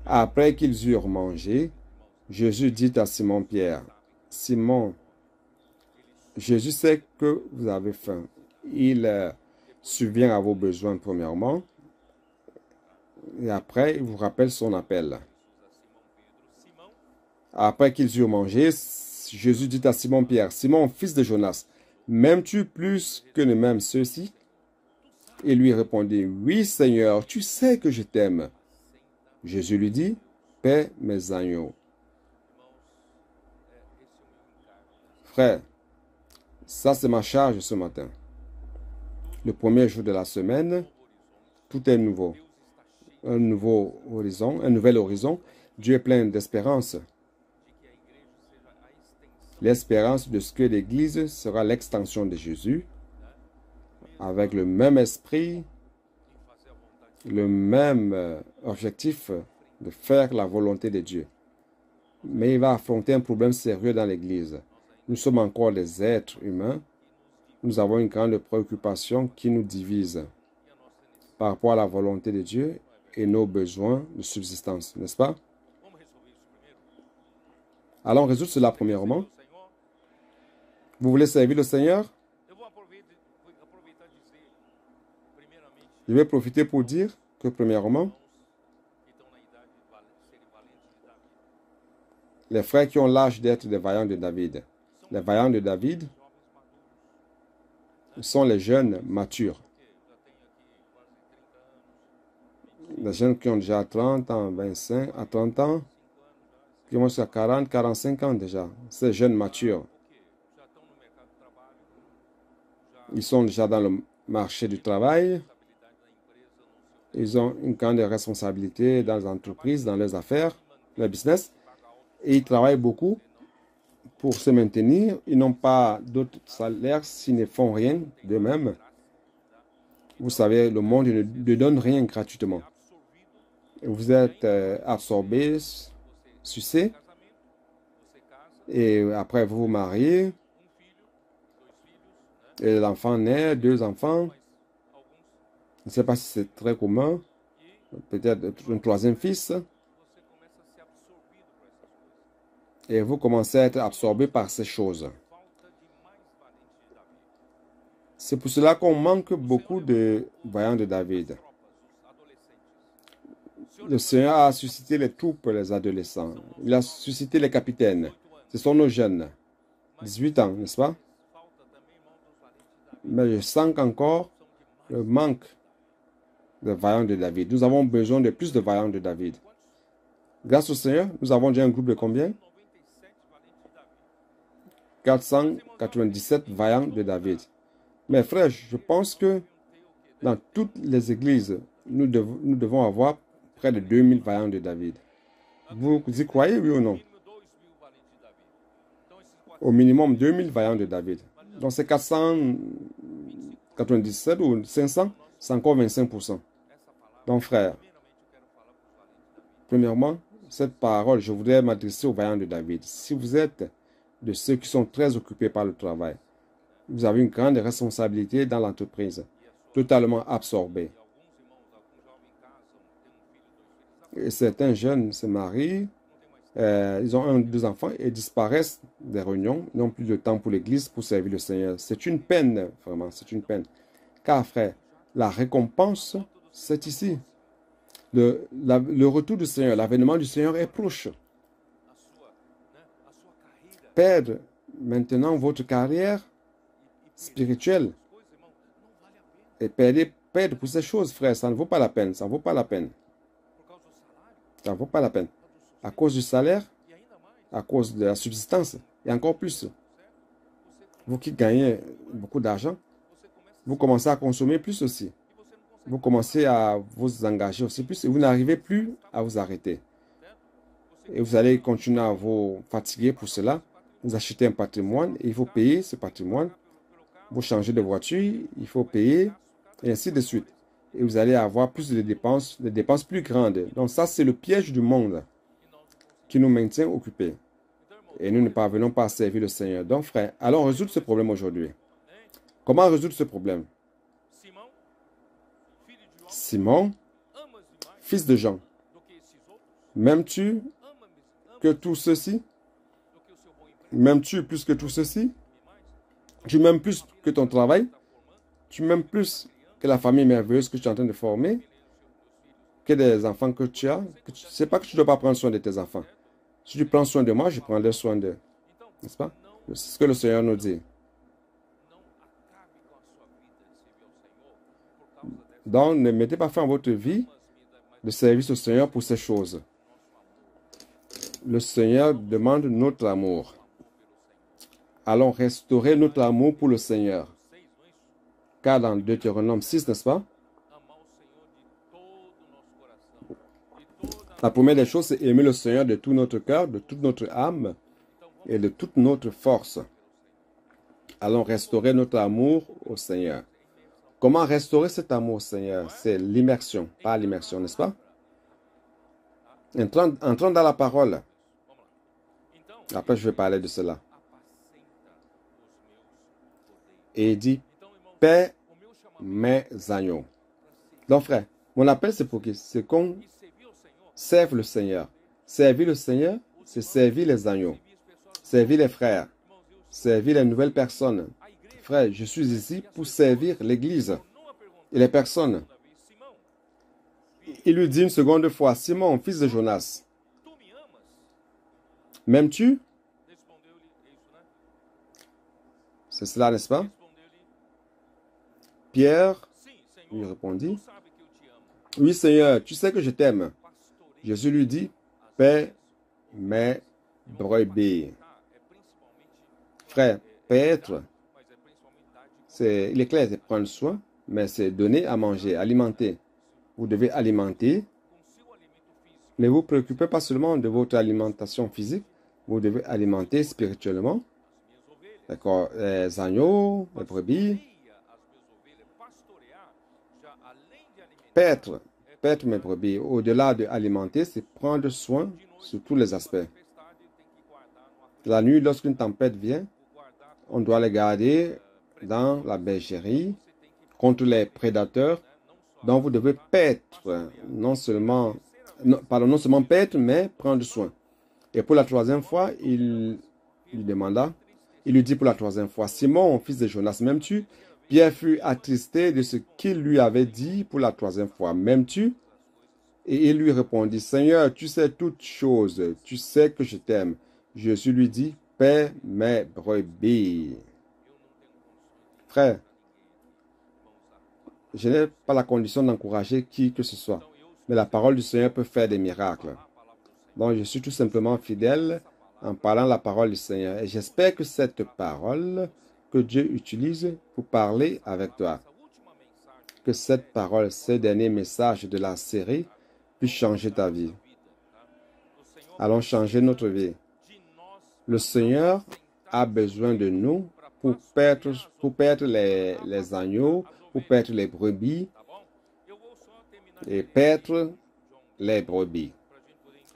Après qu'ils eurent mangé, Jésus dit à Simon-Pierre, « Simon, Jésus sait que vous avez faim. Il subvient à vos besoins premièrement, et après, il vous rappelle son appel. » Après qu'ils eurent mangé, Jésus dit à Simon-Pierre, « Simon, fils de Jonas, m'aimes-tu plus que ne m'aiment ceux-ci? » Il lui répondit, « Oui, Seigneur, tu sais que je t'aime. » Jésus lui dit, « Paie mes agneaux. » Frère, ça c'est ma charge ce matin. Le premier jour de la semaine, tout est nouveau. Un nouveau horizon, un nouvel horizon. Dieu est plein d'espérance. L'espérance de ce que l'Église sera l'extension de Jésus, avec le même esprit le même objectif de faire la volonté de Dieu. Mais il va affronter un problème sérieux dans l'Église. Nous sommes encore des êtres humains. Nous avons une grande préoccupation qui nous divise par rapport à la volonté de Dieu et nos besoins de subsistance, n'est-ce pas? Allons résoudre cela premièrement. Vous voulez servir le Seigneur? Je vais profiter pour dire que premièrement, les frères qui ont l'âge d'être des vaillants de David. Les vaillants de David sont les jeunes matures. Les jeunes qui ont déjà 30 ans, 25 à 30 ans, qui vont jusqu'à 40, 45 ans déjà. Ces jeunes matures. Ils sont déjà dans le marché du travail. Ils ont une grande responsabilité dans les entreprises, dans leurs affaires, leur business. Et ils travaillent beaucoup pour se maintenir. Ils n'ont pas d'autres salaires s'ils ne font rien d'eux-mêmes. Vous savez, le monde ne donne rien gratuitement. Vous êtes absorbé, sucé. Et après, vous vous mariez. Et l'enfant naît, 2 enfants. Je ne sais pas si c'est très commun. Peut-être un 3e fils. Et vous commencez à être absorbé par ces choses. C'est pour cela qu'on manque beaucoup de vaillants de David. Le Seigneur a suscité les troupes, les adolescents. Il a suscité les capitaines. Ce sont nos jeunes. 18 ans, n'est-ce pas? Mais je sens qu'encore le manque de vaillants de David. Nous avons besoin de plus de vaillants de David. Grâce au Seigneur, nous avons déjà un groupe de combien? 497 vaillants de David. Mes frères, je pense que dans toutes les églises, nous devons avoir près de 2000 vaillants de David. Vous y croyez, oui ou non? Au minimum 2000 vaillants de David. Donc c'est 497 ou 500, c'est encore 25%. Donc frère, premièrement, cette parole, je voudrais m'adresser aux vaillants de David. Si vous êtes de ceux qui sont très occupés par le travail, vous avez une grande responsabilité dans l'entreprise, totalement absorbé. Et certains jeunes se marient, ils ont 1 ou 2 enfants et disparaissent des réunions, ils n'ont plus de temps pour l'Église, pour servir le Seigneur. C'est une peine, vraiment, c'est une peine. Car, frère, la récompense, c'est ici. Le retour du Seigneur, l'avènement du Seigneur est proche. Perdre maintenant votre carrière spirituelle et perdre pour ces choses, frère, ça ne vaut pas la peine, ça ne vaut pas la peine. Ça ne vaut pas la peine. À cause du salaire, à cause de la subsistance, et encore plus. Vous qui gagnez beaucoup d'argent, vous commencez à consommer plus aussi. Vous commencez à vous engager aussi plus et vous n'arrivez plus à vous arrêter. Et vous allez continuer à vous fatiguer pour cela. Vous achetez un patrimoine et il faut payer ce patrimoine. Vous changez de voiture, il faut payer, et ainsi de suite. Et vous allez avoir plus de dépenses plus grandes. Donc ça, c'est le piège du monde qui nous maintient occupés. Et nous ne parvenons pas à servir le Seigneur. Donc, frère, allons résoudre ce problème aujourd'hui. Comment résoudre ce problème? Simon, fils de Jean, m'aimes-tu que tout ceci? M'aimes-tu plus que tout ceci? Tu m'aimes plus que ton travail? Tu m'aimes plus que la famille merveilleuse que tu es en train de former? Que des enfants que tu as? Ce n'est pas que tu ne dois pas prendre soin de tes enfants. Si tu prends soin de moi, je prendrai soin d'eux. N'est-ce pas? C'est ce que le Seigneur nous dit. Donc, ne mettez pas fin à votre vie de service au Seigneur pour ces choses. Le Seigneur demande notre amour. Allons restaurer notre amour pour le Seigneur. Car dans Deutéronome 6, n'est-ce pas? La première des choses, c'est aimer le Seigneur de tout notre cœur, de toute notre âme et de toute notre force. Allons restaurer notre amour au Seigneur. Comment restaurer cet amour, Seigneur? C'est l'immersion, pas l'immersion, n'est-ce pas? Entrons dans la parole. Après, je vais parler de cela. Et il dit, paix mes agneaux. Donc, frère, mon appel, c'est pour qui? C'est qu'on serve le Seigneur. Servir le Seigneur, c'est servir les agneaux. Servir les frères. Servir les nouvelles personnes. Frère, je suis ici pour servir l'Église et les personnes. Il lui dit une seconde fois, Simon, fils de Jonas, m'aimes-tu? C'est cela, n'est-ce pas? Pierre lui répondit, oui, Seigneur, tu sais que je t'aime. Jésus lui dit, paie mes brebis. Frère, paître, il est clair, c'est prendre soin, mais c'est donner à manger, alimenter. Vous devez alimenter. Ne vous préoccupez pas seulement de votre alimentation physique, vous devez alimenter spirituellement. D'accord, les agneaux, les brebis. Paître mes brebis, au-delà de alimenter, c'est prendre soin sur tous les aspects. La nuit, lorsqu'une tempête vient, on doit les garder dans la bergerie contre les prédateurs. Donc, vous devez paître, non seulement paître, mais prendre soin. Et pour la troisième fois, il lui dit pour la troisième fois, Simon, fils de Jonas, m'aimes-tu? Pierre fut attristé de ce qu'il lui avait dit pour la troisième fois, m'aimes-tu? Et il lui répondit, Seigneur, tu sais toutes choses, tu sais que je t'aime. Jésus lui dit, paie mes brebis. Frère, je n'ai pas la condition d'encourager qui que ce soit, mais la parole du Seigneur peut faire des miracles. Donc, je suis tout simplement fidèle en parlant la parole du Seigneur. Et j'espère que cette parole que Dieu utilise pour parler avec toi, que cette parole, ce dernier message de la série, puisse changer ta vie. Allons changer notre vie. Le Seigneur a besoin de nous pour paître les agneaux, pour paître les brebis et paître les brebis.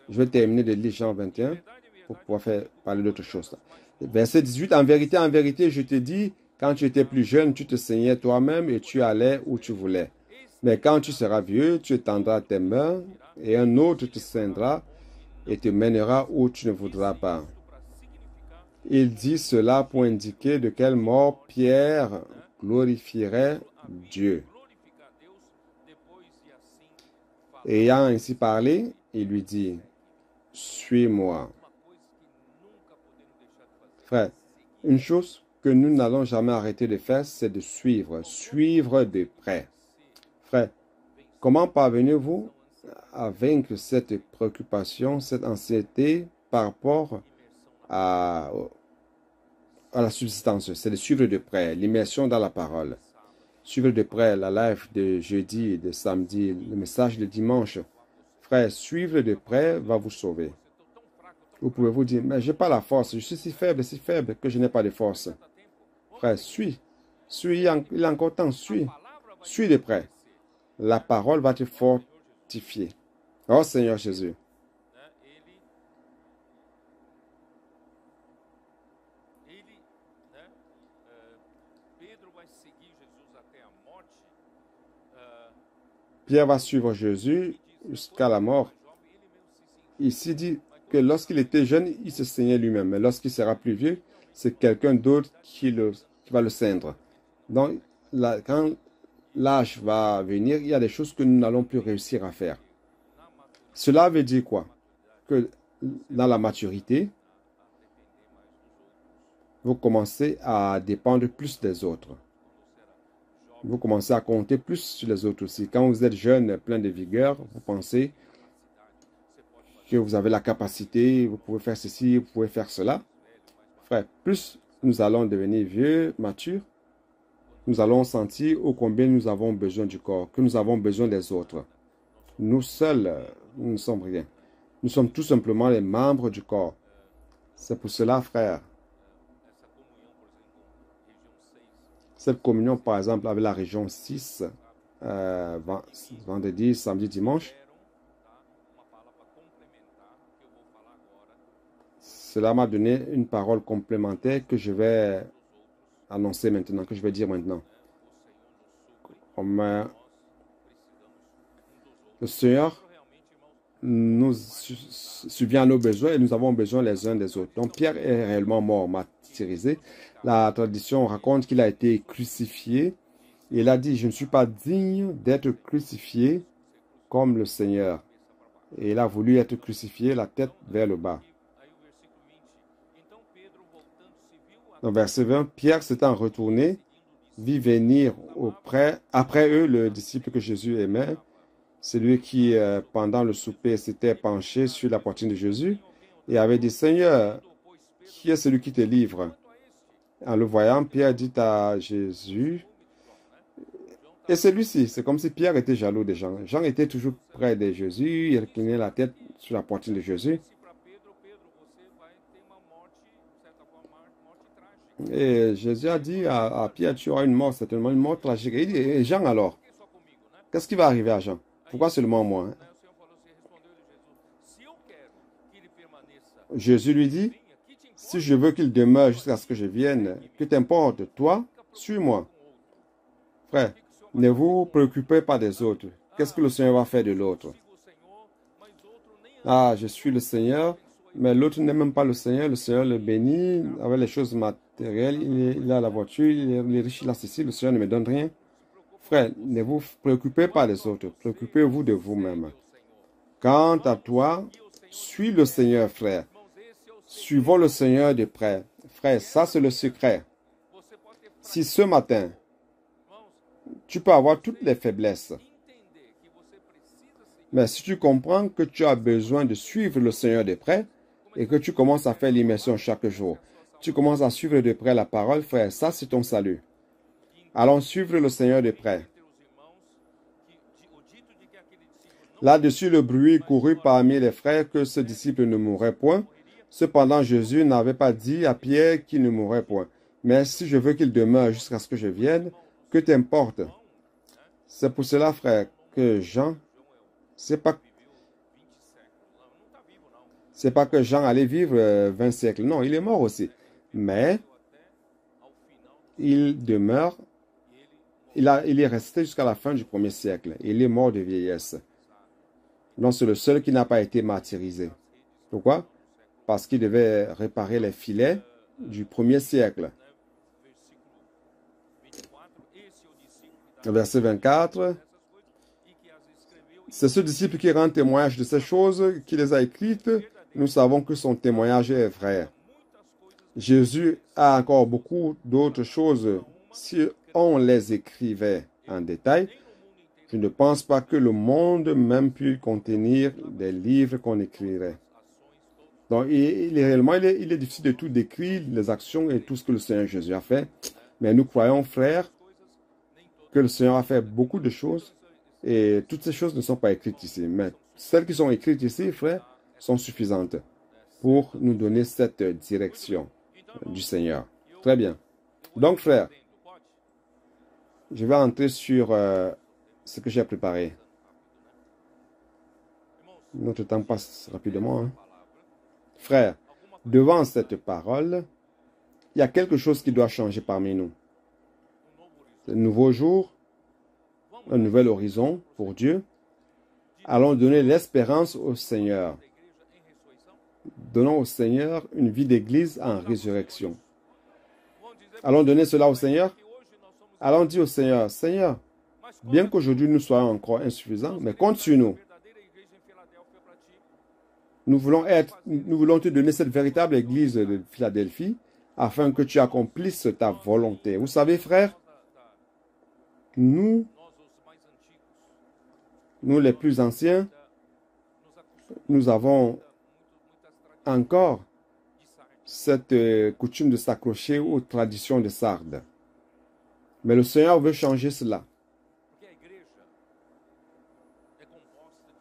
Je vais terminer de lire Jean 21 pour pouvoir parler d'autre chose. Verset 18, en vérité, je te dis, quand tu étais plus jeune, tu te saignais toi-même et tu allais où tu voulais. Mais quand tu seras vieux, tu étendras tes mains et un autre te ceindra et te mènera où tu ne voudras pas. Il dit cela pour indiquer de quelle mort Pierre glorifierait Dieu. Ayant ainsi parlé, il lui dit, suis-moi. Frère, une chose que nous n'allons jamais arrêter de faire, c'est de suivre de près. Frère, comment parvenez-vous à vaincre cette préoccupation, cette anxiété par rapport à la subsistance? C'est de suivre de près, l'immersion dans la parole. Suivre de près la live de jeudi, de samedi, le message de dimanche. Frère, suivre de près va vous sauver. Vous pouvez vous dire, mais je n'ai pas la force, je suis si faible que je n'ai pas de force. Frère, suis, il y a encore temps, suis de près. La parole va te fortifier. Oh Seigneur Jésus. Pierre va suivre Jésus jusqu'à la mort. Ici dit que lorsqu'il était jeune, il se saignait lui-même. Mais lorsqu'il sera plus vieux, c'est quelqu'un d'autre qui va le ceindre. Donc, quand l'âge va venir, il y a des choses que nous n'allons plus réussir à faire. Cela veut dire quoi? Que dans la maturité, vous commencez à dépendre plus des autres. Vous commencez à compter plus sur les autres aussi. Quand vous êtes jeune, plein de vigueur, vous pensez que vous avez la capacité, vous pouvez faire ceci, vous pouvez faire cela. Frère, plus nous allons devenir vieux, matures, nous allons sentir ô combien nous avons besoin du corps, que nous avons besoin des autres. Nous seuls, nous ne sommes rien. Nous sommes tout simplement les membres du corps. C'est pour cela, frère, cette communion, par exemple, avec la région 6, vendredi, samedi, dimanche, cela m'a donné une parole complémentaire que je vais annoncer maintenant, que je vais dire maintenant. Le Seigneur nous subvient à nos besoins et nous avons besoin les uns des autres. Donc Pierre est réellement mort, martyrisé. La tradition raconte qu'il a été crucifié. Il a dit, je ne suis pas digne d'être crucifié comme le Seigneur. Et il a voulu être crucifié la tête vers le bas. Dans verset 20, Pierre s'étant retourné, vit venir après eux le disciple que Jésus aimait, celui qui, pendant le souper, s'était penché sur la poitrine de Jésus et avait dit, Seigneur, qui est celui qui te livre? En le voyant, Pierre dit à Jésus, et celui-ci, c'est comme si Pierre était jaloux de Jean. Jean était toujours près de Jésus, il inclinait la tête sur la poitrine de Jésus. Et Jésus a dit à Pierre, tu auras une mort, certainement une mort tragique. Et il dit, et Jean alors? Qu'est-ce qui va arriver à Jean? Pourquoi seulement moi? Jésus lui dit, si je veux qu'il demeure jusqu'à ce que je vienne, que t'importe, toi, suis-moi. Frère, ne vous préoccupez pas des autres. Qu'est-ce que le Seigneur va faire de l'autre? Ah, je suis le Seigneur, mais l'autre n'est même pas le Seigneur le bénit avec les choses matérielles. Il a la voiture, il est riche, il a ceci, le Seigneur ne me donne rien. Frère, ne vous préoccupez pas des autres, préoccupez-vous de vous-même. Quant à toi, suis le Seigneur, frère. Suivons le Seigneur de près. Frère, ça c'est le secret. Si ce matin, tu peux avoir toutes les faiblesses, mais si tu comprends que tu as besoin de suivre le Seigneur de près et que tu commences à faire l'immersion chaque jour, tu commences à suivre de près la parole, frère, ça c'est ton salut. Allons suivre le Seigneur de près. Là-dessus, le bruit courut parmi les frères que ce disciple ne mourrait point. Cependant, Jésus n'avait pas dit à Pierre qu'il ne mourrait point. Mais si je veux qu'il demeure jusqu'à ce que je vienne, que t'importe? C'est pour cela, frère, que Jean, c'est pas que Jean allait vivre 20 siècles. Non, il est mort aussi. Mais il demeure, il est resté jusqu'à la fin du 1er siècle. Il est mort de vieillesse. Donc, c'est le seul qui n'a pas été martyrisé. Pourquoi? Parce qu'il devait réparer les filets du 1er siècle. Verset 24. C'est ce disciple qui rend témoignage de ces choses, qui les a écrites. Nous savons que son témoignage est vrai. Jésus a encore beaucoup d'autres choses. Si on les écrivait en détail, je ne pense pas que le monde même puisse contenir des livres qu'on écrirait. Donc, il est difficile de tout décrire, les actions et tout ce que le Seigneur Jésus a fait. Mais nous croyons, frères, que le Seigneur a fait beaucoup de choses et toutes ces choses ne sont pas écrites ici. Mais celles qui sont écrites ici, frères, sont suffisantes pour nous donner cette direction du Seigneur. Très bien. Donc, frères, je vais entrer sur ce que j'ai préparé. Notre temps passe rapidement. Hein? Frères, devant cette parole, il y a quelque chose qui doit changer parmi nous. Un nouveau jour, un nouvel horizon pour Dieu. Allons donner l'espérance au Seigneur. Donnons au Seigneur une vie d'église en résurrection. Allons donner cela au Seigneur. Allons dire au Seigneur, Seigneur, bien qu'aujourd'hui nous soyons encore insuffisants, mais compte sur nous. Nous voulons te donner cette véritable église de Philadelphie afin que tu accomplisses ta volonté. Vous savez, frères, nous les plus anciens, nous avons encore cette coutume de s'accrocher aux traditions de Sardes. Mais le Seigneur veut changer cela.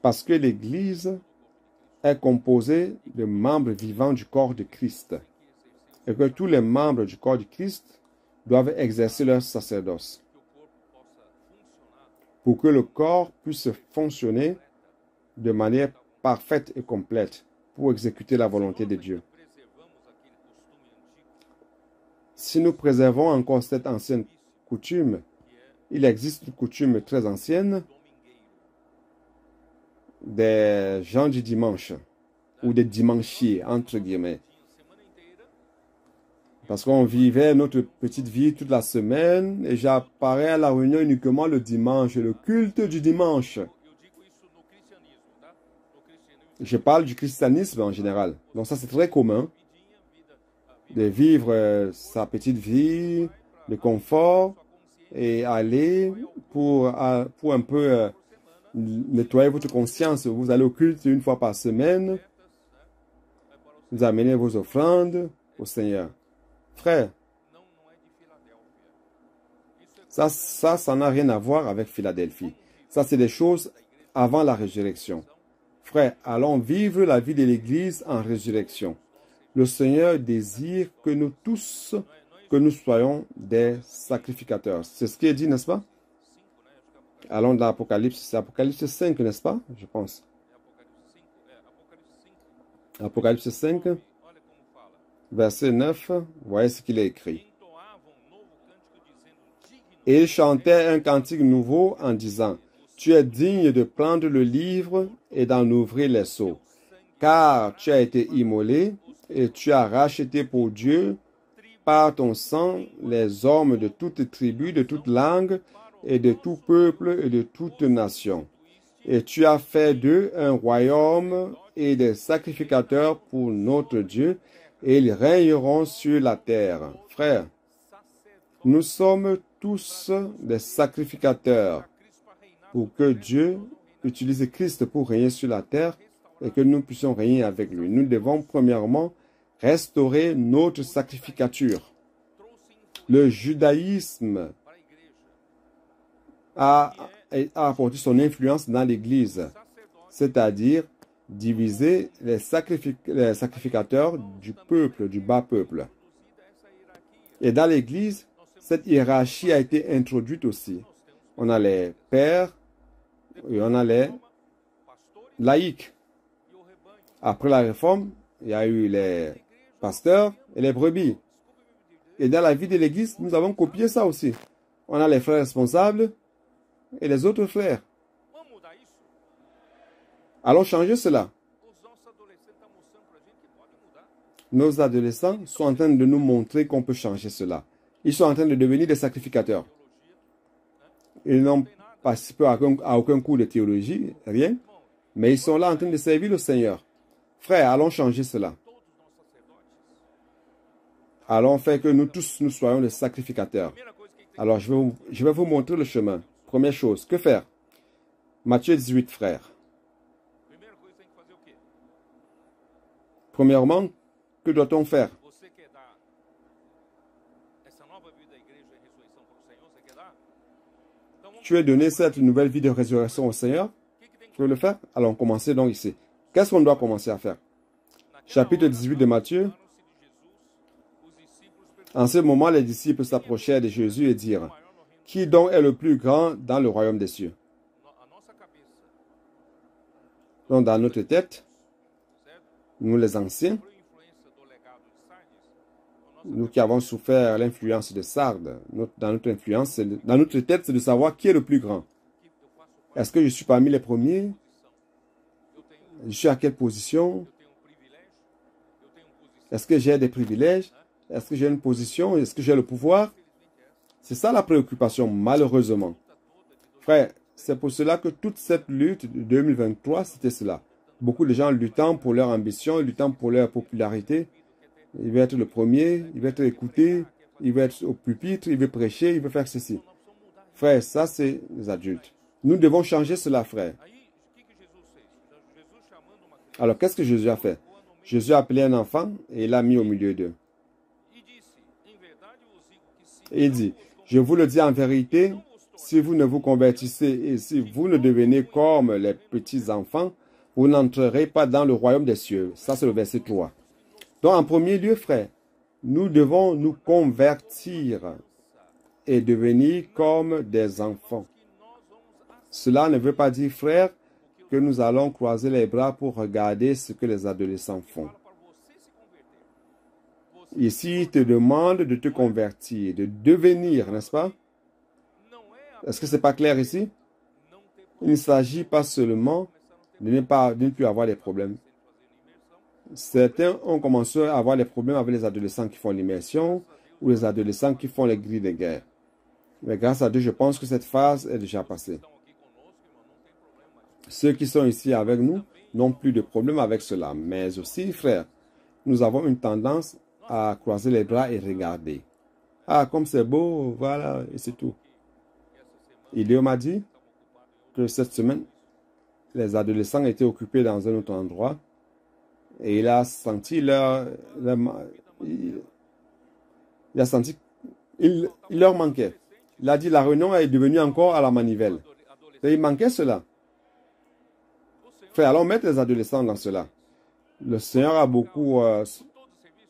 Parce que l'Église est composée de membres vivants du corps de Christ. Et que tous les membres du corps de Christ doivent exercer leur sacerdoce pour que le corps puisse fonctionner de manière parfaite et complète pour exécuter la volonté de Dieu. Si nous préservons encore cette ancienne coutume, il existe une coutume très ancienne des gens du dimanche ou des dimanchiers, entre guillemets. Parce qu'on vivait notre petite vie toute la semaine et j'apparais à la réunion uniquement le dimanche, le culte du dimanche. Je parle du christianisme en général. Donc ça, c'est très commun de vivre sa petite vie de confort et aller pour un peu nettoyer votre conscience. Vous allez au culte une fois par semaine. Vous amenez vos offrandes au Seigneur. Frère, ça n'a rien à voir avec Philadelphie. Ça, c'est des choses avant la résurrection. Frère, allons vivre la vie de l'Église en résurrection. Le Seigneur désire que nous tous, que nous soyons des sacrificateurs. C'est ce qui est dit, n'est-ce pas? Allons dans l'Apocalypse. C'est Apocalypse 5, n'est-ce pas? Je pense. Apocalypse 5, verset 9. Voyez ce qu'il est écrit. Et il chantait un cantique nouveau en disant, « Tu es digne de prendre le livre et d'en ouvrir les sceaux, car tu as été immolé et tu as racheté pour Dieu par ton sang les hommes de toute tribu, de toute langue et de tout peuple et de toute nation. Et tu as fait d'eux un royaume et des sacrificateurs pour notre Dieu, et ils régneront sur la terre. » Frères, nous sommes tous des sacrificateurs pour que Dieu utilise Christ pour régner sur la terre et que nous puissions régner avec lui. Nous devons premièrement restaurer notre sacrificature. Le judaïsme a apporté son influence dans l'Église, c'est-à-dire diviser les sacrificateurs du peuple, du bas peuple. Et dans l'Église, cette hiérarchie a été introduite aussi. On a les pères et on a les laïcs. Après la réforme, il y a eu les pasteurs et les brebis. Et dans la vie de l'Église, nous avons copié ça aussi. On a les frères responsables et les autres frères. Allons changer cela. Nos adolescents sont en train de nous montrer qu'on peut changer cela. Ils sont en train de devenir des sacrificateurs. Ils n'ont participé à aucun cours de théologie, rien, mais ils sont là en train de servir le Seigneur. Frères, allons changer cela. Allons faire que nous tous, nous soyons des sacrificateurs. Alors, je vais vous montrer le chemin. Première chose, que faire? Matthieu 18, frères. Premièrement, que doit-on faire? Tu as donné cette nouvelle vie de résurrection au Seigneur? Tu veux le faire? Allons commencer donc ici. Qu'est-ce qu'on doit commencer à faire? Chapitre 18 de Matthieu. En ce moment, les disciples s'approchèrent de Jésus et dirent, « Qui donc est le plus grand dans le royaume des cieux? » Donc, dans notre tête, nous les anciens, nous qui avons souffert l'influence de Sardes, dans notre tête, c'est de savoir qui est le plus grand. Est-ce que je suis parmi les premiers? Je suis à quelle position? Est-ce que j'ai des privilèges? Est-ce que j'ai une position? Est-ce que j'ai le pouvoir? C'est ça la préoccupation, malheureusement. Frère, c'est pour cela que toute cette lutte de 2023, c'était cela. Beaucoup de gens luttant pour leur ambition, luttant pour leur popularité. Il veut être le premier, il veut être écouté, il veut être au pupitre, il veut prêcher, il veut faire ceci. Frère, ça c'est les adultes. Nous devons changer cela, frère. Alors, qu'est-ce que Jésus a fait? Jésus a appelé un enfant et il l'a mis au milieu d'eux. Et il dit, je vous le dis en vérité, si vous ne vous convertissez et si vous ne devenez comme les petits enfants, vous n'entrerez pas dans le royaume des cieux. Ça, c'est le verset 3. Donc, en premier lieu, frère, nous devons nous convertir et devenir comme des enfants. Cela ne veut pas dire, frère, que nous allons croiser les bras pour regarder ce que les adolescents font. Ici, il te demande de te convertir, de devenir, n'est-ce pas? Est-ce que ce n'est pas clair ici? Il ne s'agit pas seulement de ne plus avoir des problèmes. Certains ont commencé à avoir des problèmes avec les adolescents qui font l'immersion ou les adolescents qui font les grilles de guerre. Mais grâce à Dieu, je pense que cette phase est déjà passée. Ceux qui sont ici avec nous n'ont plus de problème avec cela. Mais aussi, frère, nous avons une tendance à croiser les bras et regarder. Ah, comme c'est beau, voilà, et c'est tout. Idéo m'a dit que cette semaine, les adolescents étaient occupés dans un autre endroit et il a senti il leur manquait. Il a dit la réunion est devenue encore à la manivelle. Et il manquait cela. Frère, allons mettre les adolescents dans cela. Le Seigneur a beaucoup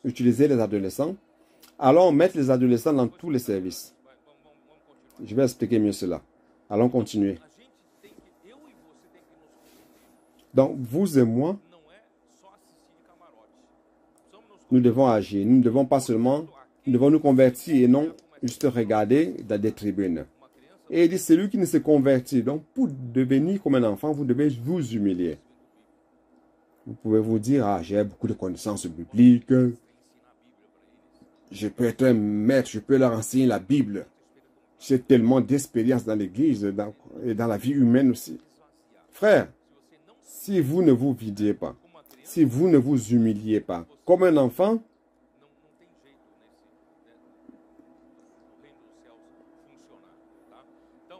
utilisé les adolescents. Allons mettre les adolescents dans tous les services. Je vais expliquer mieux cela. Allons continuer. Donc, vous et moi, nous devons agir. Nous ne devons pas seulement, nous devons nous convertir et non juste regarder dans des tribunes. Et il dit, celui qui ne se convertit, donc pour devenir comme un enfant, vous devez vous humilier. Vous pouvez vous dire, ah, j'ai beaucoup de connaissances bibliques. Je peux être un maître, je peux leur enseigner la Bible. J'ai tellement d'expérience dans l'église et dans la vie humaine aussi. Frère, si vous ne vous videz pas, si vous ne vous humiliez pas comme un enfant,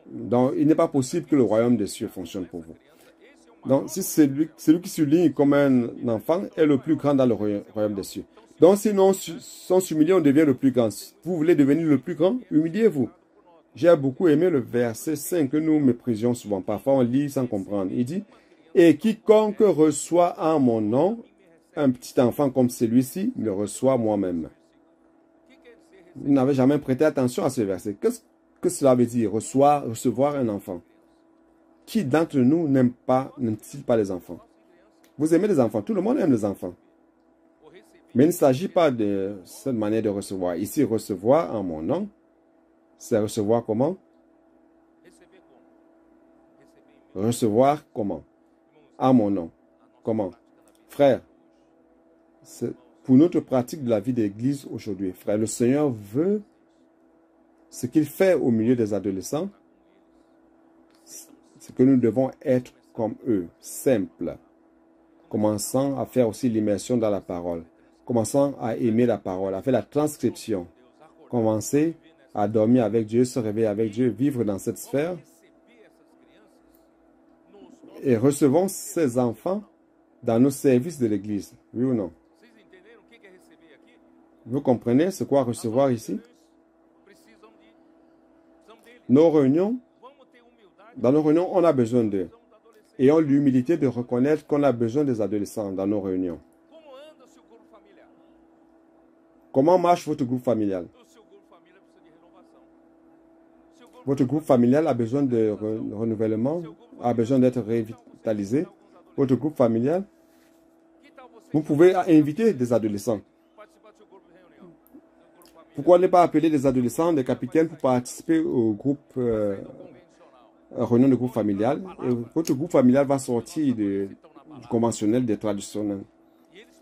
donc il n'est pas possible que le royaume des cieux fonctionne pour vous. Donc, si celui qui s'humilie comme un enfant est le plus grand dans le royaume des cieux. Donc, sinon, sans s'humilier, on devient le plus grand. Si vous voulez devenir le plus grand, humiliez-vous. J'ai beaucoup aimé le verset 5 que nous méprisions souvent. Parfois, on lit sans comprendre. Il dit, « Et quiconque reçoit en mon nom un petit enfant comme celui-ci, me reçoit moi-même. » Vous n'avez jamais prêté attention à ce verset. Qu'est-ce que cela veut dire, recevoir un enfant? Qui d'entre nous n'aime-t-il pas les enfants? Vous aimez les enfants. Tout le monde aime les enfants. Mais il ne s'agit pas de cette manière de recevoir. Ici, recevoir en mon nom, c'est recevoir comment? Recevoir comment? En mon nom. Comment? Frère, pour notre pratique de la vie d'église aujourd'hui, frère, le Seigneur veut ce qu'il fait au milieu des adolescents, c'est que nous devons être comme eux, simples, commençant à faire aussi l'immersion dans la parole, commençant à aimer la parole, à faire la transcription, commencer à dormir avec Dieu, se réveiller avec Dieu, vivre dans cette sphère et recevons ces enfants dans nos services de l'église, oui ou non? Vous comprenez ce qu'est recevoir ici? Nos réunions, dans nos réunions, on a besoin d'eux. Ayons l'humilité de reconnaître qu'on a besoin des adolescents dans nos réunions. Comment marche votre groupe familial? Votre groupe familial a besoin de renouvellement, a besoin d'être revitalisé. Votre groupe familial, vous pouvez inviter des adolescents. Pourquoi ne pas appeler des adolescents, des capitaines pour participer au groupe, réunion de groupe familial? Et votre groupe familial va sortir du conventionnel, des traditionnels.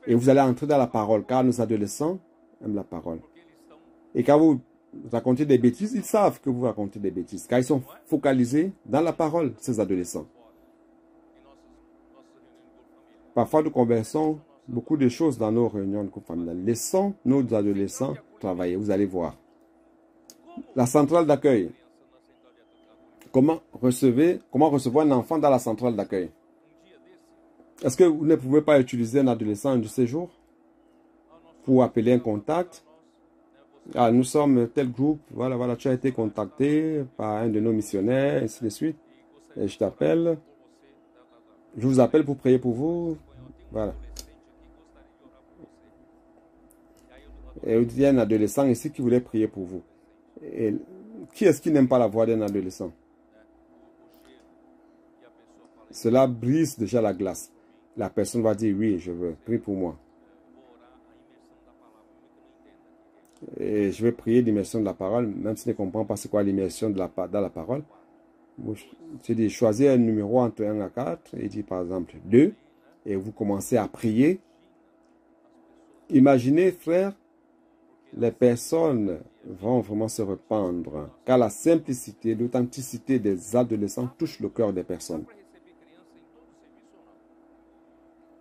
Et vous allez entrer dans la parole, car nos adolescents aiment la parole. Et quand vous racontez des bêtises, ils savent que vous racontez des bêtises, car ils sont focalisés dans la parole, ces adolescents. Parfois, nous conversons beaucoup de choses dans nos réunions de groupe familial. Laissons nos adolescents travailler, vous allez voir. La centrale d'accueil. Comment recevoir un enfant dans la centrale d'accueil? Est-ce que vous ne pouvez pas utiliser un adolescent un de ces jours pour appeler un contact? Ah, nous sommes tel groupe, voilà, tu as été contacté par un de nos missionnaires, et ainsi de suite. Et je t'appelle. Je vous appelle pour prier pour vous. Voilà. Et il y a un adolescent ici qui voulait prier pour vous. Et Qui est-ce qui n'aime pas la voix d'un adolescent? Cela brise déjà la glace. La personne va dire, oui, je veux, prie pour moi. Et je vais prier l'immersion de la parole, même si je ne comprends pas c'est quoi l'immersion dans la parole. Je dis, choisir un numéro entre 1 à 4, et dit par exemple 2, et vous commencez à prier. Imaginez, frère, les personnes vont vraiment se répandre, car la simplicité, l'authenticité des adolescents touche le cœur des personnes.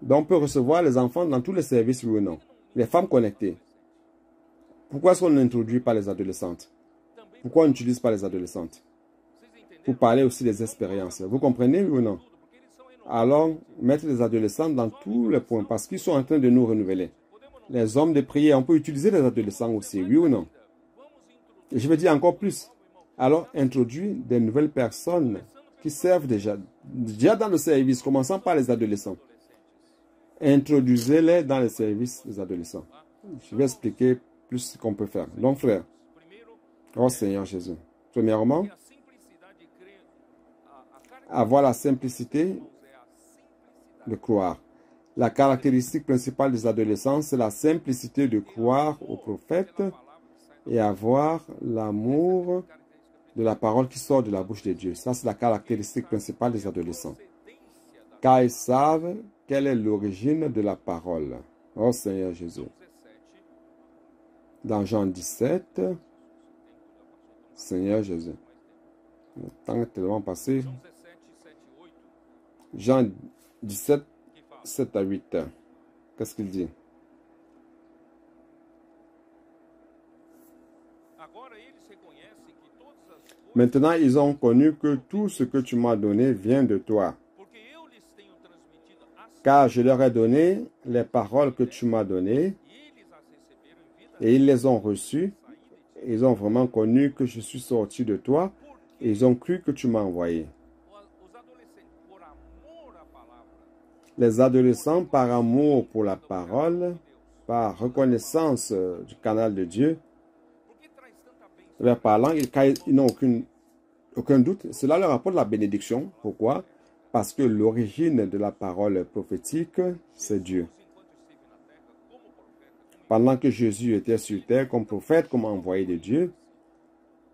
Donc, on peut recevoir les enfants dans tous les services, oui ou non. Les femmes connectées. Pourquoi est-ce qu'on n'introduit pas les adolescentes? Pourquoi on n'utilise pas les adolescentes? Pour parler aussi des expériences. Vous comprenez, oui ou non? Alors, mettre les adolescents dans tous les points, parce qu'ils sont en train de nous renouveler. Les hommes de prière, on peut utiliser les adolescents aussi, oui ou non? Et je vais dire encore plus. Alors, introduire des nouvelles personnes qui servent déjà dans le service, commençant par les adolescents. Introduisez-les dans les services des adolescents. Je vais expliquer plus ce qu'on peut faire. Donc, frère, oh Seigneur Jésus, premièrement, avoir la simplicité de croire. La caractéristique principale des adolescents, c'est la simplicité de croire au prophète et avoir l'amour de la parole qui sort de la bouche de Dieu. Ça, c'est la caractéristique principale des adolescents. Car ils savent quelle est l'origine de la parole. Oh Seigneur Jésus. Dans Jean 17, Seigneur Jésus. Le temps est tellement passé. Jean 17, 7 à 8. Qu'est-ce qu'il dit? Maintenant, ils ont connu que tout ce que tu m'as donné vient de toi. Car je leur ai donné les paroles que tu m'as données et ils les ont reçues. Ils ont vraiment connu que je suis sorti de toi et ils ont cru que tu m'as envoyé. Les adolescents, par amour pour la parole, par reconnaissance du canal de Dieu, leur parlant, ils n'ont aucun doute. Cela leur apporte la bénédiction. Pourquoi? Parce que l'origine de la parole prophétique, c'est Dieu. Pendant que Jésus était sur terre comme prophète, comme envoyé de Dieu,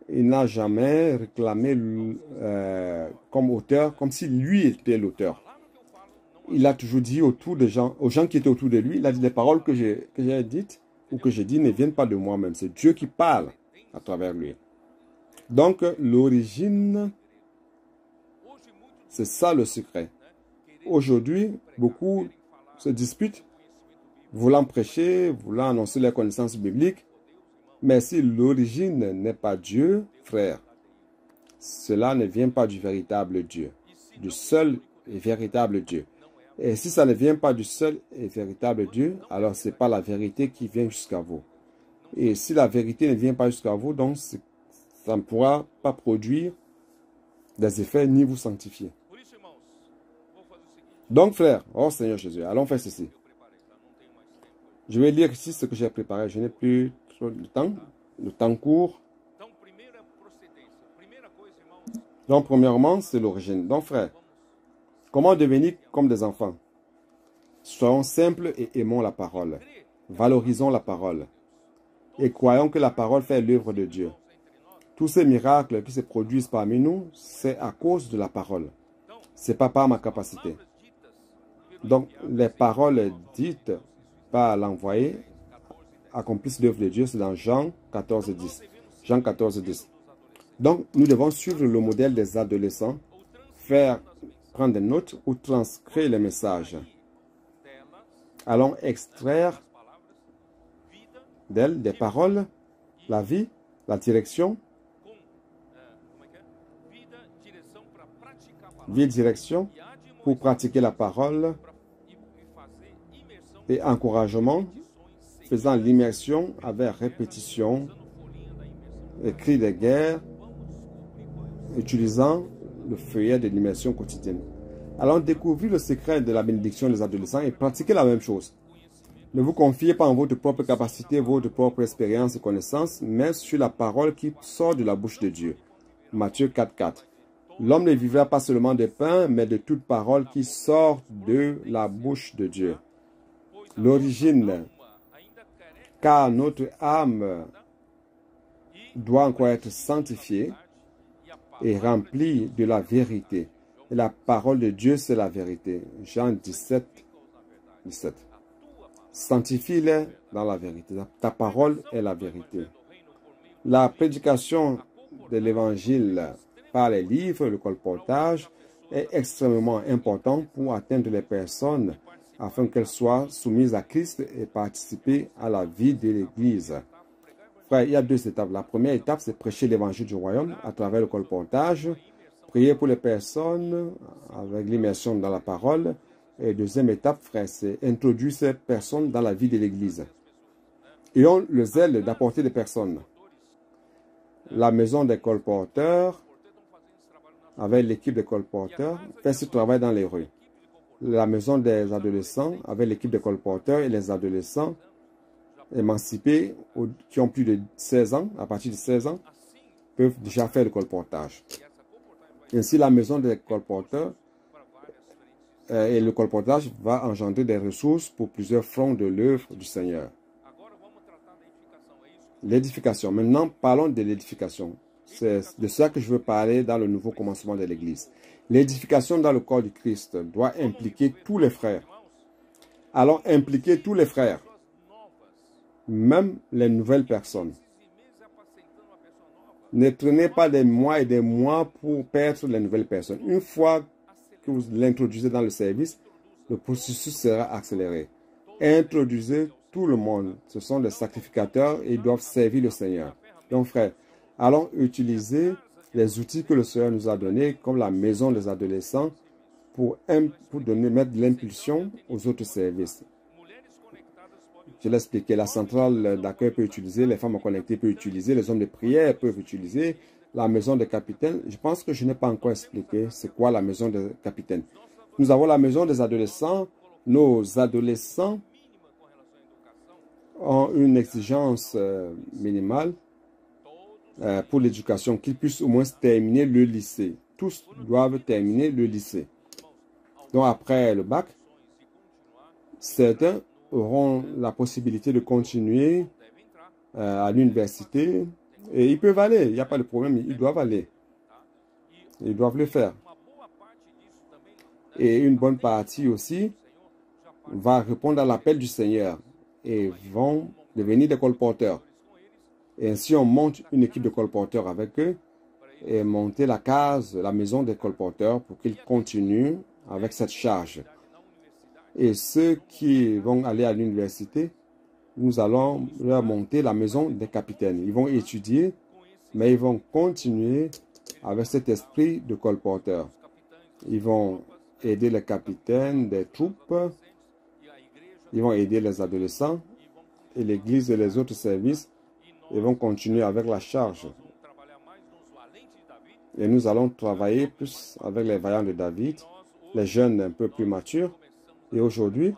il n'a jamais réclamé comme auteur, comme si lui était l'auteur. Il a toujours dit aux gens qui étaient autour de lui, il a dit les paroles que j'ai dites ou que j'ai dit ne viennent pas de moi-même. C'est Dieu qui parle à travers lui. Donc, l'origine, c'est ça le secret. Aujourd'hui, beaucoup se disputent, voulant prêcher, voulant annoncer les connaissances bibliques. Mais si l'origine n'est pas Dieu, frère, cela ne vient pas du véritable Dieu, du seul et véritable Dieu. Et si ça ne vient pas du seul et véritable Dieu, alors ce n'est pas la vérité qui vient jusqu'à vous. Et si la vérité ne vient pas jusqu'à vous, donc ça ne pourra pas produire des effets ni vous sanctifier. Donc, frère, oh Seigneur Jésus, allons faire ceci. Je vais lire ici ce que j'ai préparé. Je n'ai plus trop de temps. Le temps court. Donc, premièrement, c'est l'origine. Donc, frère, comment devenir comme des enfants? Soyons simples et aimons la parole. Valorisons la parole. Et croyons que la parole fait l'œuvre de Dieu. Tous ces miracles qui se produisent parmi nous, c'est à cause de la parole. Ce n'est pas par ma capacité. Donc, les paroles dites par l'envoyé accomplissent l'œuvre de Dieu. C'est dans Jean 14, 10. Jean 14, 10. Donc, nous devons suivre le modèle des adolescents, prendre des notes ou transcrire les messages. Allons extraire d'elles des paroles, la vie, la direction, vie et direction pour pratiquer la parole et encouragement, faisant l'immersion avec répétition, écrit des guerres, utilisant le feuillet de l'immersion quotidienne. Allons découvrir le secret de la bénédiction des adolescents et pratiquer la même chose. Ne vous confiez pas en votre propre capacité, votre propre expérience et connaissance, mais sur la parole qui sort de la bouche de Dieu. Matthieu 4, 4. L'homme ne vivra pas seulement de pain, mais de toute parole qui sort de la bouche de Dieu. L'origine, car notre âme doit encore être sanctifiée et remplie de la vérité. Et la parole de Dieu, c'est la vérité. Jean 17, 17. Sanctifie-les dans la vérité. Ta parole est la vérité. La prédication de l'évangile par les livres, le colportage, est extrêmement important pour atteindre les personnes afin qu'elles soient soumises à Christ et participer à la vie de l'Église. Frère, il y a deux étapes. La première étape, c'est prêcher l'évangile du royaume à travers le colportage, prier pour les personnes avec l'immersion dans la parole. Et deuxième étape, frère, c'est introduire ces personnes dans la vie de l'Église. Ayons le zèle d'apporter des personnes. La maison des colporteurs, avec l'équipe des colporteurs, fait ce travail dans les rues. La maison des adolescents, avec l'équipe des colporteurs et les adolescents émancipés qui ont plus de 16 ans, à partir de 16 ans, peuvent déjà faire le colportage. Ainsi, la maison des colporteurs et le colportage va engendrer des ressources pour plusieurs fronts de l'œuvre du Seigneur. L'édification. Maintenant, parlons de l'édification. C'est de ça que je veux parler dans le nouveau commencement de l'Église. L'édification dans le corps du Christ doit impliquer tous les frères. Allons impliquer tous les frères, même les nouvelles personnes. Ne traînez pas des mois et des mois pour perdre les nouvelles personnes. Une fois que vous l'introduisez dans le service, le processus sera accéléré. Introduisez tout le monde. Ce sont des sacrificateurs et ils doivent servir le Seigneur. Donc, frères, allons utiliser les outils que le Seigneur nous a donnés, comme la maison des adolescents, pour mettre de l'impulsion aux autres services. Je l'ai expliqué, la centrale d'accueil peut utiliser, les femmes connectées peuvent utiliser, les hommes de prière peuvent utiliser, la maison des capitaines. Je pense que je n'ai pas encore expliqué c'est quoi la maison des capitaines. Nous avons la maison des adolescents. Nos adolescents ont une exigence minimale pour l'éducation, qu'ils puissent au moins terminer le lycée. Tous doivent terminer le lycée. Donc après le bac, certains auront la possibilité de continuer à l'université et ils peuvent aller, il n'y a pas de problème, ils doivent aller. Ils doivent le faire. Et une bonne partie aussi va répondre à l'appel du Seigneur et vont devenir des colporteurs. Et ainsi, on monte une équipe de colporteurs avec eux et monter la case, la maison des colporteurs pour qu'ils continuent avec cette charge. Et ceux qui vont aller à l'université, nous allons leur monter la maison des capitaines. Ils vont étudier, mais ils vont continuer avec cet esprit de colporteur. Ils vont aider les capitaines des troupes, ils vont aider les adolescents et l'église et les autres services. Ils vont continuer avec la charge. Et nous allons travailler plus avec les vaillants de David, les jeunes un peu plus matures. Et aujourd'hui,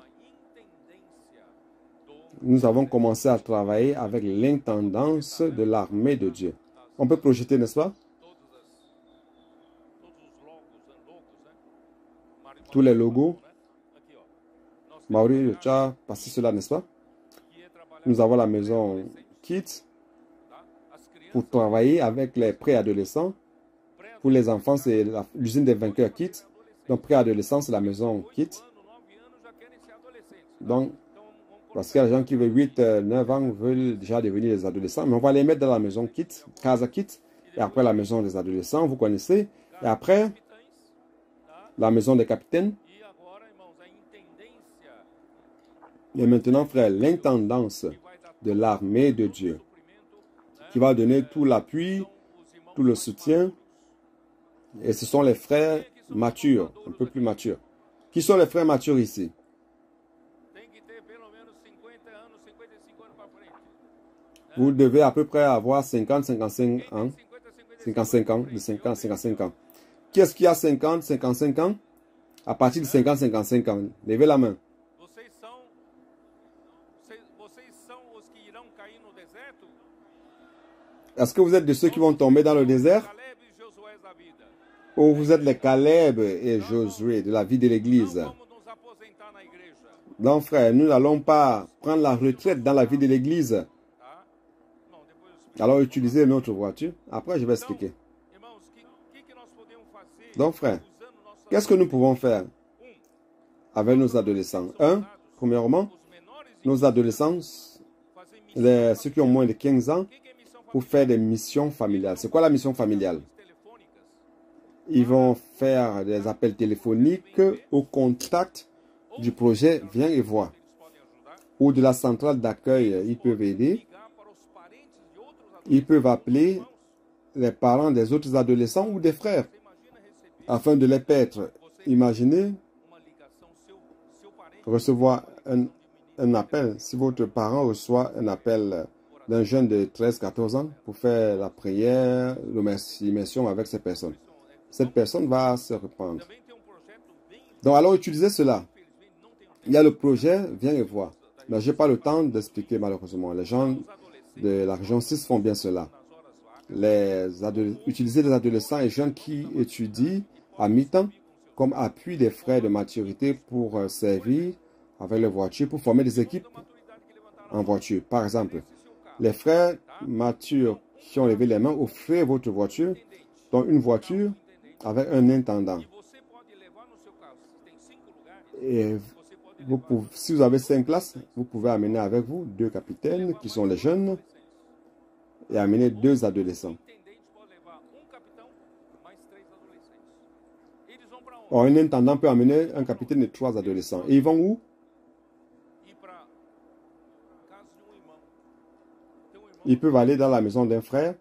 nous avons commencé à travailler avec l'intendance de l'armée de Dieu. On peut projeter, n'est-ce pas? Tous les logos. Mauri, tu as passé cela, n'est-ce pas? Nous avons la maison Kids pour travailler avec les préadolescents. Pour les enfants, c'est l'usine des vainqueurs Kids. Donc, préadolescents, c'est la maison Kids. Donc, parce qu'il y a des gens qui veulent 8, 9 ans, veulent déjà devenir des adolescents. Mais on va les mettre dans la maison Kids, Casa Kids. Et après, la maison des adolescents, vous connaissez. Et après, la maison des capitaines. Et maintenant, frère, l'intendance de l'armée de Dieu qui va donner tout l'appui, tout le soutien. Et ce sont les frères matures, un peu plus matures. Qui sont les frères matures ici? Vous devez à peu près avoir 50, 55 ans. 55 ans, de 50 à 55 ans. Qui est-ce qui a 50, 55 ans? À partir de 50, 55 ans, levez la main. Est-ce que vous êtes de ceux qui vont tomber dans le désert? Ou vous êtes les Caleb et Josué de la vie de l'Église? Donc, frère, nous n'allons pas prendre la retraite dans la vie de l'Église. Alors, utilisez notre voiture. Après, je vais expliquer. Donc, frère, qu'est-ce que nous pouvons faire avec nos adolescents? Premièrement, nos adolescents, ceux qui ont moins de 15 ans, pour faire des missions familiales. C'est quoi la mission familiale? Ils vont faire des appels téléphoniques au contact du projet Viens et Vois. Ou de la centrale d'accueil, ils peuvent aider. Ils peuvent appeler les parents des autres adolescents ou des frères afin de les paître. Imaginez recevoir un appel. Si votre parent reçoit un appel d'un jeune de 13-14 ans pour faire la prière, l'immersion avec ces personnes, cette personne va se répandre. Donc, alors, utilisez cela. Il y a le projet Viens et Vois. Mais je n'ai pas le temps d'expliquer malheureusement. Les gens de la région 6 font bien cela. Utiliser les adolescents et jeunes qui étudient à mi-temps comme appui des frais de maturité pour servir avec les voitures, pour former des équipes en voiture. Par exemple, les frères matures qui ont levé les mains, offrez votre voiture, donc une voiture avec un intendant. Et si vous avez 5 classes, vous pouvez amener avec vous 2 capitaines qui sont les jeunes et amener 2 adolescents. Or, un intendant peut amener un capitaine et 3 adolescents. Et ils vont où? Ils peuvent aller dans la maison d'un frère.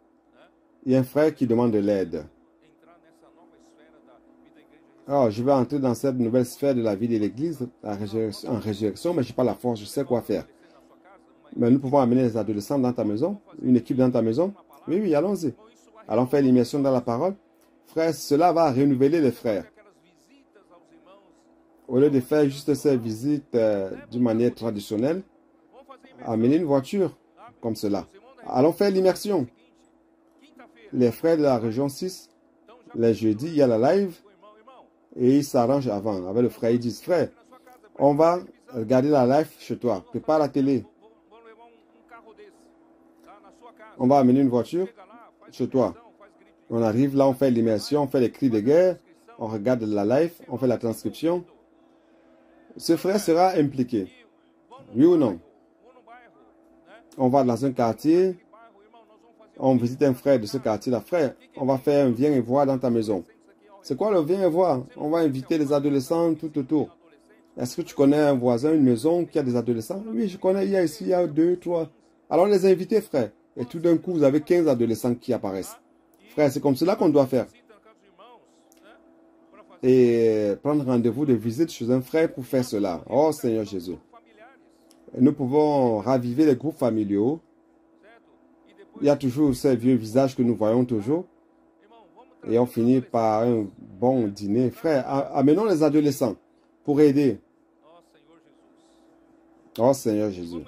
Il y a un frère qui demande de l'aide. Alors, je vais entrer dans cette nouvelle sphère de la vie de l'Église en résurrection, mais je n'ai pas la force, je sais quoi faire. Mais nous pouvons amener les adolescents dans ta maison, une équipe dans ta maison. Oui, oui, allons-y. Allons faire l'immersion dans la parole. Frère, cela va renouveler les frères. Au lieu de faire juste ces visites d'une manière traditionnelle, amener une voiture comme cela. Allons faire l'immersion. Les frères de la région 6, les jeudis, il y a la live et ils s'arrangent avant. Avec le frère, ils disent, frère, on va regarder la live chez toi. Prépare la télé. On va amener une voiture chez toi. On arrive là, on fait l'immersion, on fait les cris de guerre, on regarde la live, on fait la transcription. Ce frère sera impliqué. Oui ou non? On va dans un quartier, on visite un frère de ce quartier-là. Frère, on va faire un viens et voir dans ta maison. C'est quoi le viens et voir? On va inviter les adolescents tout autour. Est-ce que tu connais un voisin, une maison qui a des adolescents? Oui, je connais, il y a ici, il y a 2, 3. Alors les inviter, frère. Et tout d'un coup, vous avez 15 adolescents qui apparaissent. Frère, c'est comme cela qu'on doit faire. Et prendre rendez-vous de visite chez un frère pour faire cela. Oh Seigneur Jésus. Et nous pouvons raviver les groupes familiaux. Il y a toujours ces vieux visages que nous voyons toujours. Et on finit par un bon dîner. Frère, amenons les adolescents pour aider. Oh Seigneur Jésus.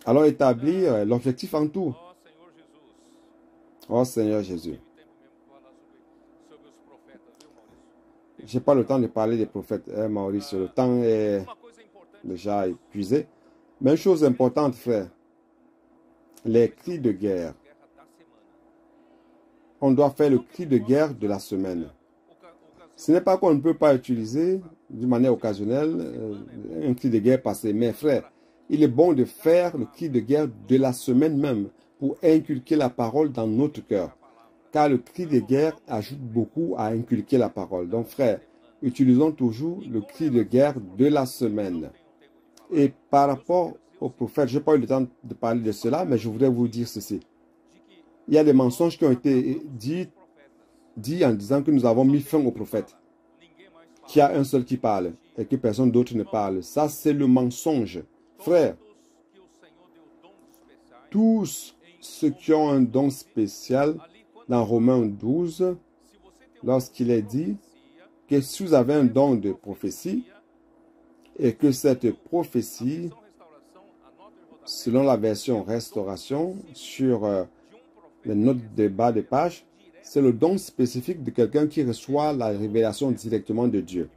Alors établir l'objectif en tout. Oh Seigneur Jésus. Je n'ai pas le temps de parler des prophètes, Maurice. Le temps est déjà épuisé. Mais une chose importante, frère. Les cris de guerre. On doit faire le cri de guerre de la semaine. Ce n'est pas qu'on ne peut pas utiliser d'une manière occasionnelle un cri de guerre passé. Mais frère, il est bon de faire le cri de guerre de la semaine même pour inculquer la parole dans notre cœur. Car le cri de guerre ajoute beaucoup à inculquer la parole. Donc frère, utilisons toujours le cri de guerre de la semaine. Et par rapport au prophète, je n'ai pas eu le temps de parler de cela, mais je voudrais vous dire ceci. Il y a des mensonges qui ont été dits en disant que nous avons mis fin au prophète. Qu'il y a un seul qui parle et que personne d'autre ne parle. Ça, c'est le mensonge. Frère, tous ceux qui ont un don spécial, dans Romains 12, lorsqu'il est dit que si vous avez un don de prophétie et que cette prophétie selon la version Restauration, sur les notes de bas de page, c'est le don spécifique de quelqu'un qui reçoit la révélation directement de Dieu.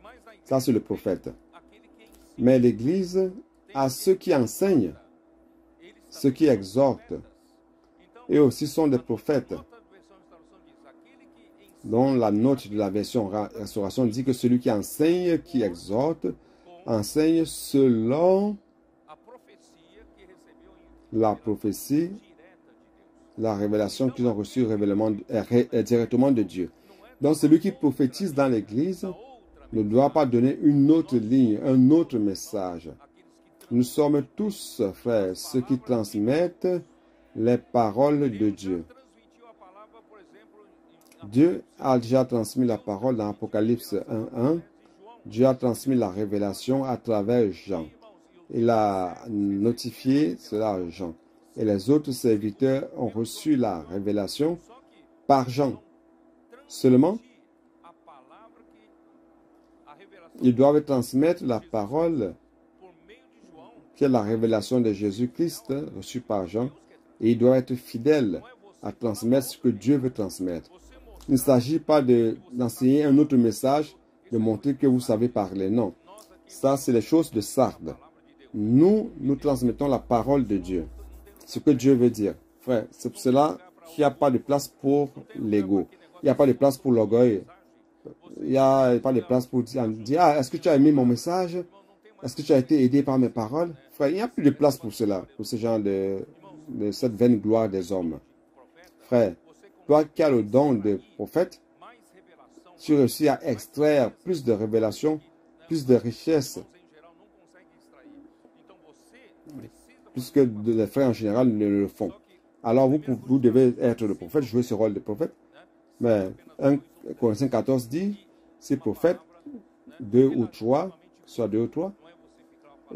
Ça, c'est le prophète. Mais l'Église a ceux qui enseignent, ceux qui exhortent, et aussi sont des prophètes. Dont la note de la version Restauration dit que celui qui enseigne, qui exhorte, enseigne selon la prophétie, la révélation qu'ils ont reçue directement de Dieu. Donc celui qui prophétise dans l'Église ne doit pas donner une autre ligne, un autre message. Nous sommes tous, frères, ceux qui transmettent les paroles de Dieu. Dieu a déjà transmis la parole dans Apocalypse 1:1. Dieu a transmis la révélation à travers Jean. Il a notifié cela à Jean. Et les autres serviteurs ont reçu la révélation par Jean. Seulement, ils doivent transmettre la parole qui est la révélation de Jésus-Christ reçue par Jean. Et ils doivent être fidèles à transmettre ce que Dieu veut transmettre. Il ne s'agit pas d'enseigner un autre message, de montrer que vous savez parler. Non. Ça, c'est les choses de Sardes. Nous transmettons la parole de Dieu. Ce que Dieu veut dire. Frère, c'est pour cela qu'il n'y a pas de place pour l'ego. Il n'y a pas de place pour l'orgueil. Il n'y a pas de place pour dire, ah, est-ce que tu as aimé mon message? Est-ce que tu as été aidé par mes paroles? Frère, il n'y a plus de place pour cela, pour ce genre de cette vaine gloire des hommes. Frère, toi qui as le don de prophète, tu réussis à extraire plus de révélations, plus de richesses, puisque les frères en général ne le font. Alors vous devez être le prophète, jouer ce rôle de prophète. Mais 1 Corinthiens 14 dit, c'est prophète, 2 ou 3, soit 2 ou 3,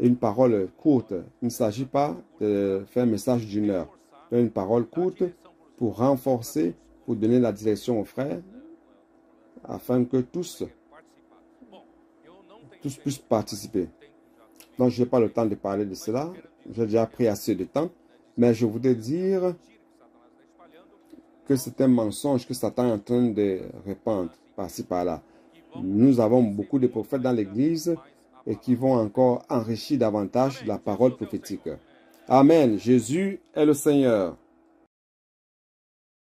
une parole courte. Il ne s'agit pas de faire un message d'une heure. Une parole courte pour renforcer, pour donner la direction aux frères, afin que tous puissent participer. Donc, je n'ai pas le temps de parler de cela. J'ai déjà pris assez de temps. Mais je voudrais dire que c'est un mensonge que Satan est en train de répandre par-ci, par-là. Nous avons beaucoup de prophètes dans l'Église et qui vont encore enrichir davantage la parole prophétique. Amen. Jésus est le Seigneur.